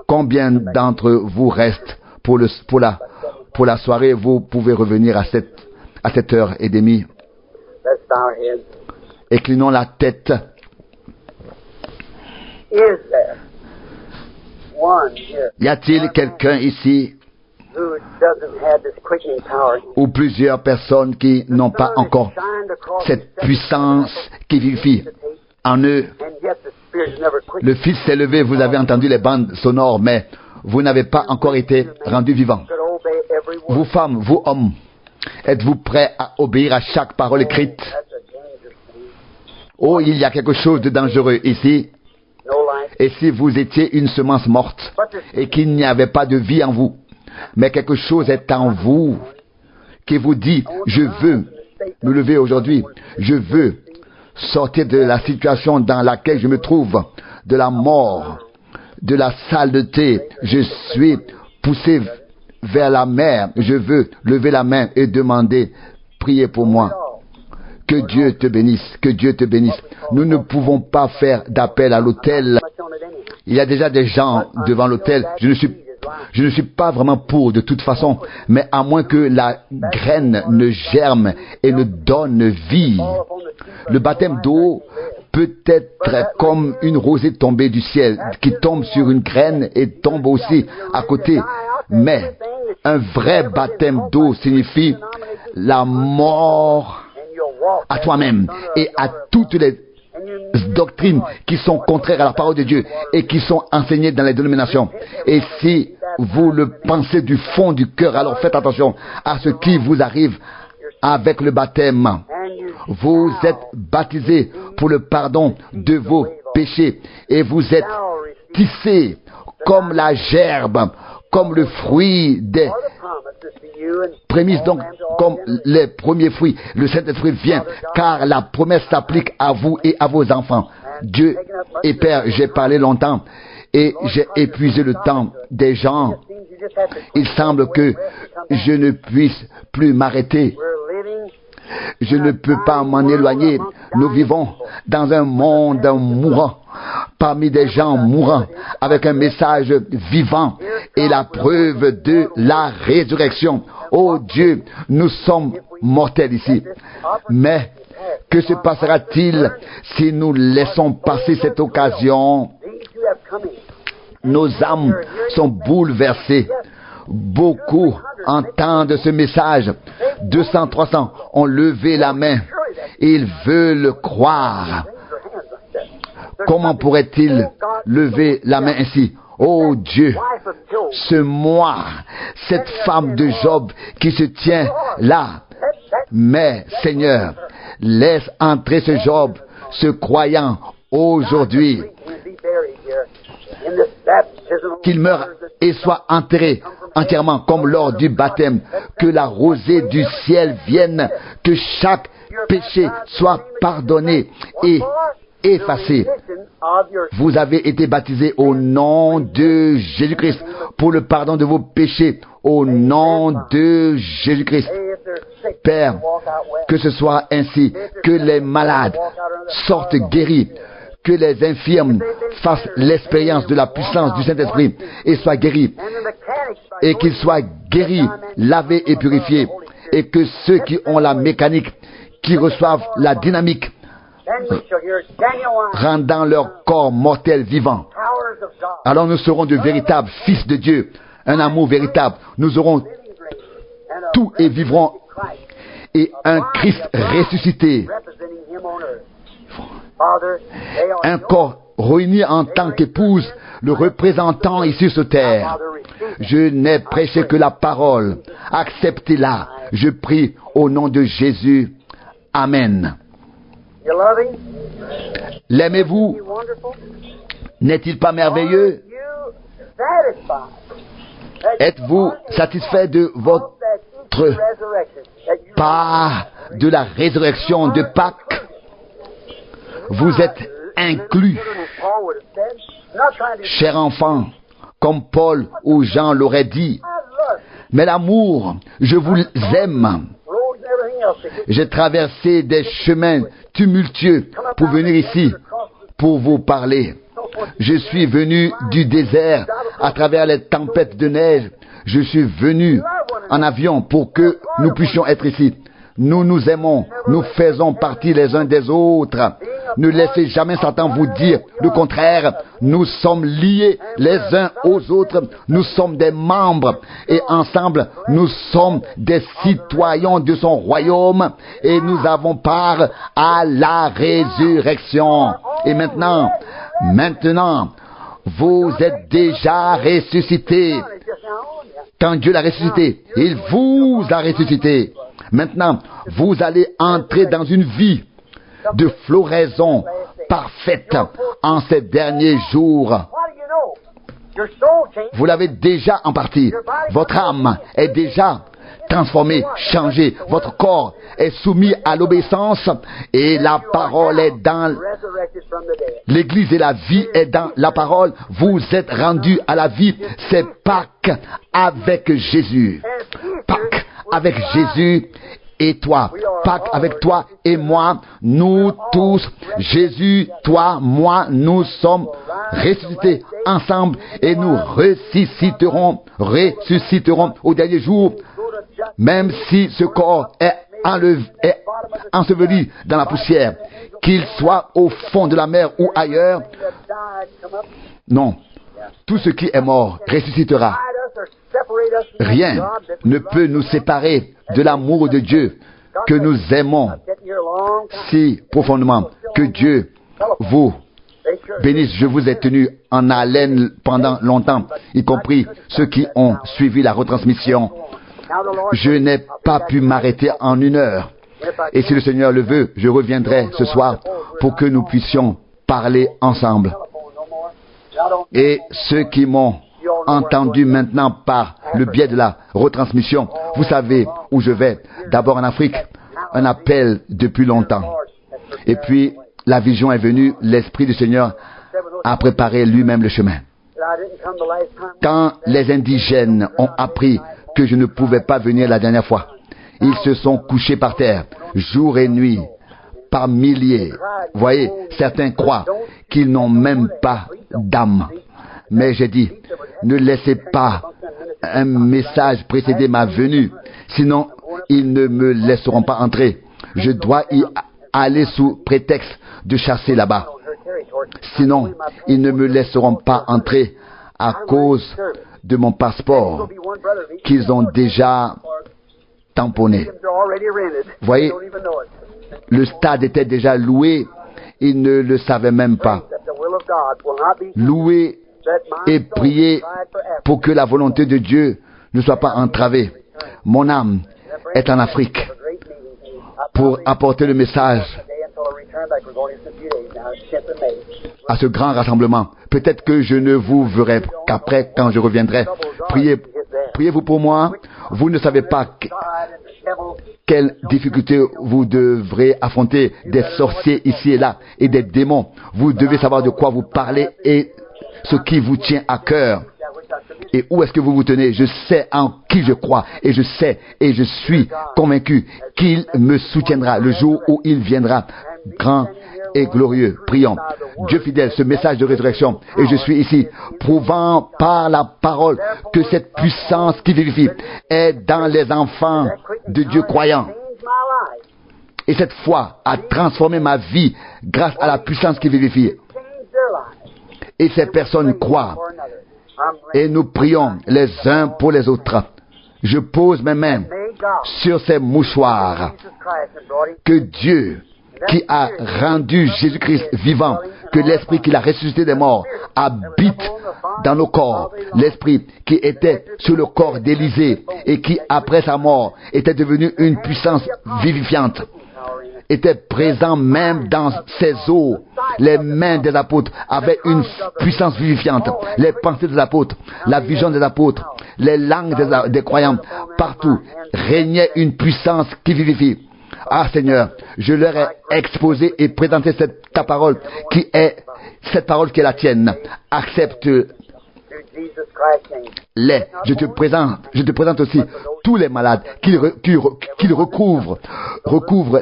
Combien d'entre vous restent pour la soirée? Vous pouvez revenir à 7h30. Inclinons la tête. Y a-t-il quelqu'un ici ou plusieurs personnes qui n'ont pas encore cette puissance qui vivifie en eux? Le Fils s'est levé, vous avez entendu les bandes sonores, mais vous n'avez pas encore été rendu vivant. Vous femmes, vous hommes, êtes-vous prêts à obéir à chaque parole écrite? Oh, il y a quelque chose de dangereux ici. Et si vous étiez une semence morte et qu'il n'y avait pas de vie en vous, mais quelque chose est en vous qui vous dit, je veux me lever aujourd'hui, je veux sortir de la situation dans laquelle je me trouve, de la mort, de la saleté, je suis poussé vers la mer, je veux lever la main et demander, priez pour moi. Que Dieu te bénisse, que Dieu te bénisse. Nous ne pouvons pas faire d'appel à l'autel. Il y a déjà des gens devant l'autel. Je ne suis pas vraiment pour de toute façon, mais à moins que la graine ne germe et ne donne vie. Le baptême d'eau peut être comme une rosée tombée du ciel, qui tombe sur une graine et tombe aussi à côté. Mais un vrai baptême d'eau signifie la mort à toi-même et à toutes les doctrines qui sont contraires à la parole de Dieu et qui sont enseignées dans les dénominations. Et si vous le pensez du fond du cœur, alors faites attention à ce qui vous arrive avec le baptême. Vous êtes baptisés pour le pardon de vos péchés et vous êtes tissés comme la gerbe, comme le fruit des prémices, donc comme les premiers fruits. Le Saint-Esprit vient car la promesse s'applique à vous et à vos enfants. Dieu et Père, j'ai parlé longtemps et j'ai épuisé le temps des gens. Il semble que je ne puisse plus m'arrêter. Je ne peux pas m'en éloigner. Nous vivons dans un monde mourant, parmi des gens mourants, avec un message vivant et la preuve de la résurrection. Oh Dieu, nous sommes mortels ici. Mais que se passera-t-il si nous laissons passer cette occasion? Nos âmes sont bouleversées. Beaucoup entendent ce message. 200, 300 ont levé la main. Ils veulent croire. Comment pourrait-il lever la main ainsi? Oh Dieu, ce moi, cette femme de Job qui se tient là. Mais Seigneur, laisse entrer ce Job, ce croyant aujourd'hui, qu'il meure et soit enterré entièrement comme lors du baptême, que la rosée du ciel vienne, que chaque péché soit pardonné et effacé. Vous avez été baptisés au nom de Jésus-Christ pour le pardon de vos péchés, au nom de Jésus-Christ. Père, que ce soit ainsi, que les malades sortent guéris, que les infirmes fassent l'expérience de la puissance du Saint-Esprit et soient guéris, et qu'ils soient guéris, lavés et purifiés, et que ceux qui ont la mécanique, qui reçoivent la dynamique, rendant leur corps mortel vivant. Alors nous serons de véritables fils de Dieu, un amour véritable. Nous aurons tout et vivrons, et un Christ ressuscité, un corps réuni en tant qu'épouse, le représentant ici sur terre. Je n'ai prêché que la parole. Acceptez-la. Je prie au nom de Jésus. Amen. L'aimez-vous? N'est-il pas merveilleux? Êtes-vous satisfait de votre part de la résurrection de Pâques? Vous êtes inclus, cher enfant, comme Paul ou Jean l'auraient dit. Mais l'amour, je vous aime. J'ai traversé des chemins tumultueux pour venir ici, pour vous parler. Je suis venu du désert à travers les tempêtes de neige. Je suis venu en avion pour que nous puissions être ici. Nous nous aimons, nous faisons partie les uns des autres. Ne laissez jamais Satan vous dire le contraire. Nous sommes liés les uns aux autres. Nous sommes des membres et ensemble, nous sommes des citoyens de son royaume et nous avons part à la résurrection. Et maintenant, vous êtes déjà ressuscités. Quand Dieu l'a ressuscité, il vous a ressuscité. Maintenant, vous allez entrer dans une vie de floraison parfaite en ces derniers jours. Vous l'avez déjà en partie. Votre âme est déjà transformée, changée. Votre corps est soumis à l'obéissance et la parole est dans l'Église et la vie est dans la parole. Vous êtes rendus à la vie. C'est Pâques avec Jésus. Pâques avec Jésus et toi. Pâques avec toi et moi. Nous tous, Jésus, toi, moi, nous sommes ressuscités ensemble et nous ressusciterons au dernier jour. Même si ce corps est enseveli dans la poussière, qu'il soit au fond de la mer ou ailleurs, non. Tout ce qui est mort ressuscitera. Rien ne peut nous séparer de l'amour de Dieu que nous aimons si profondément. Que Dieu vous bénisse. Je vous ai tenu en haleine pendant longtemps, y compris ceux qui ont suivi la retransmission. Je n'ai pas pu m'arrêter en 1 heure. Et si le Seigneur le veut, je reviendrai ce soir pour que nous puissions parler ensemble. Et ceux qui m'ont entendu maintenant par le biais de la retransmission, vous savez où je vais. D'abord en Afrique, un appel depuis longtemps. Et puis, la vision est venue, l'Esprit du Seigneur a préparé lui-même le chemin. Quand les indigènes ont appris que je ne pouvais pas venir la dernière fois, ils se sont couchés par terre, jour et nuit, par milliers. Vous voyez, certains croient qu'ils n'ont même pas d'âme. Mais j'ai dit, ne laissez pas un message précéder ma venue, sinon ils ne me laisseront pas entrer. Je dois y aller sous prétexte de chasser là-bas. Sinon, ils ne me laisseront pas entrer à cause de mon passeport qu'ils ont déjà tamponné. Vous voyez, le stade était déjà loué, ils ne le savaient même pas. Louer et prier pour que la volonté de Dieu ne soit pas entravée. Mon âme est en Afrique pour apporter le message à ce grand rassemblement. Peut-être que je ne vous verrai qu'après, quand je reviendrai. Priez Priez-vous pour moi. Vous ne savez pas quelles difficultés vous devrez affronter, des sorciers ici et là et des démons. Vous devez savoir de quoi vous parlez et ce qui vous tient à cœur. Et où est-ce que vous vous tenez? Je sais en qui je crois et je sais et je suis convaincu qu'il me soutiendra le jour où il viendra grand et glorieux. Prions. Dieu fidèle, ce message de résurrection, et je suis ici, prouvant par la parole que cette puissance qui vivifie est dans les enfants de Dieu croyants. Et cette foi a transformé ma vie grâce à la puissance qui vivifie. Et ces personnes croient. Et nous prions les uns pour les autres. Je pose mes mains sur ces mouchoirs. Que Dieu, qui a rendu Jésus-Christ vivant, que l'Esprit qui l'a ressuscité des morts habite dans nos corps. L'Esprit qui était sur le corps d'Élisée et qui, après sa mort, était devenu une puissance vivifiante, était présent même dans ses os. Les mains des apôtres avaient une puissance vivifiante. Les pensées des apôtres, la vision des apôtres, les langues des croyants, partout régnait une puissance qui vivifie. Ah Seigneur, je leur ai exposé et présenté ta parole qui est cette parole qui est la tienne. Accepte-les. Je te présente aussi tous les malades qu'ils recouvrent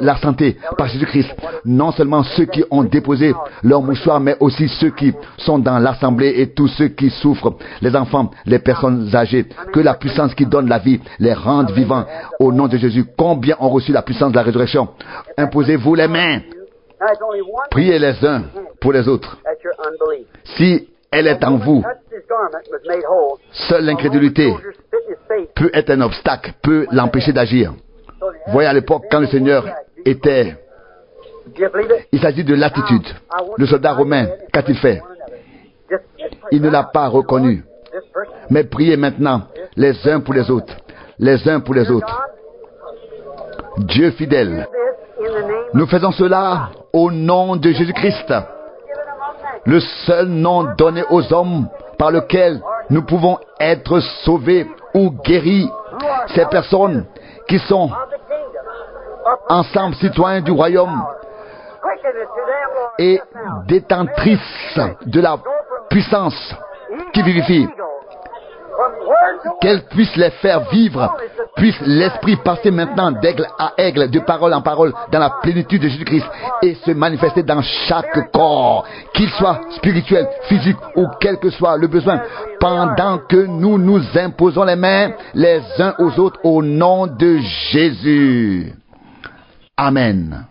la santé par Jésus-Christ. Non seulement ceux qui ont déposé leur mouchoir, mais aussi ceux qui sont dans l'assemblée et tous ceux qui souffrent, les enfants, les personnes âgées. Que la puissance qui donne la vie les rende vivants au nom de Jésus. Combien ont reçu la puissance de la résurrection? Imposez-vous les mains. Priez les uns pour les autres. Si elle est en vous, seule l'incrédulité peut être un obstacle, peut l'empêcher d'agir. Voyez à l'époque, quand le Seigneur était... Il s'agit de l'attitude. Le soldat romain, qu'a-t-il fait? Il ne l'a pas reconnu. Mais priez maintenant les uns pour les autres. Les uns pour les autres. Dieu fidèle, nous faisons cela au nom de Jésus-Christ, le seul nom donné aux hommes par lequel nous pouvons être sauvés ou guéris. Ces personnes qui sont ensemble citoyens du royaume et détentrices de la puissance qui vivifie, qu'elles puissent les faire vivre, puisse l'Esprit passer maintenant d'aigle à aigle, de parole en parole, dans la plénitude de Jésus-Christ et se manifester dans chaque corps, qu'il soit spirituel, physique ou quel que soit le besoin, pendant que nous nous imposons les mains les uns aux autres au nom de Jésus. Amen.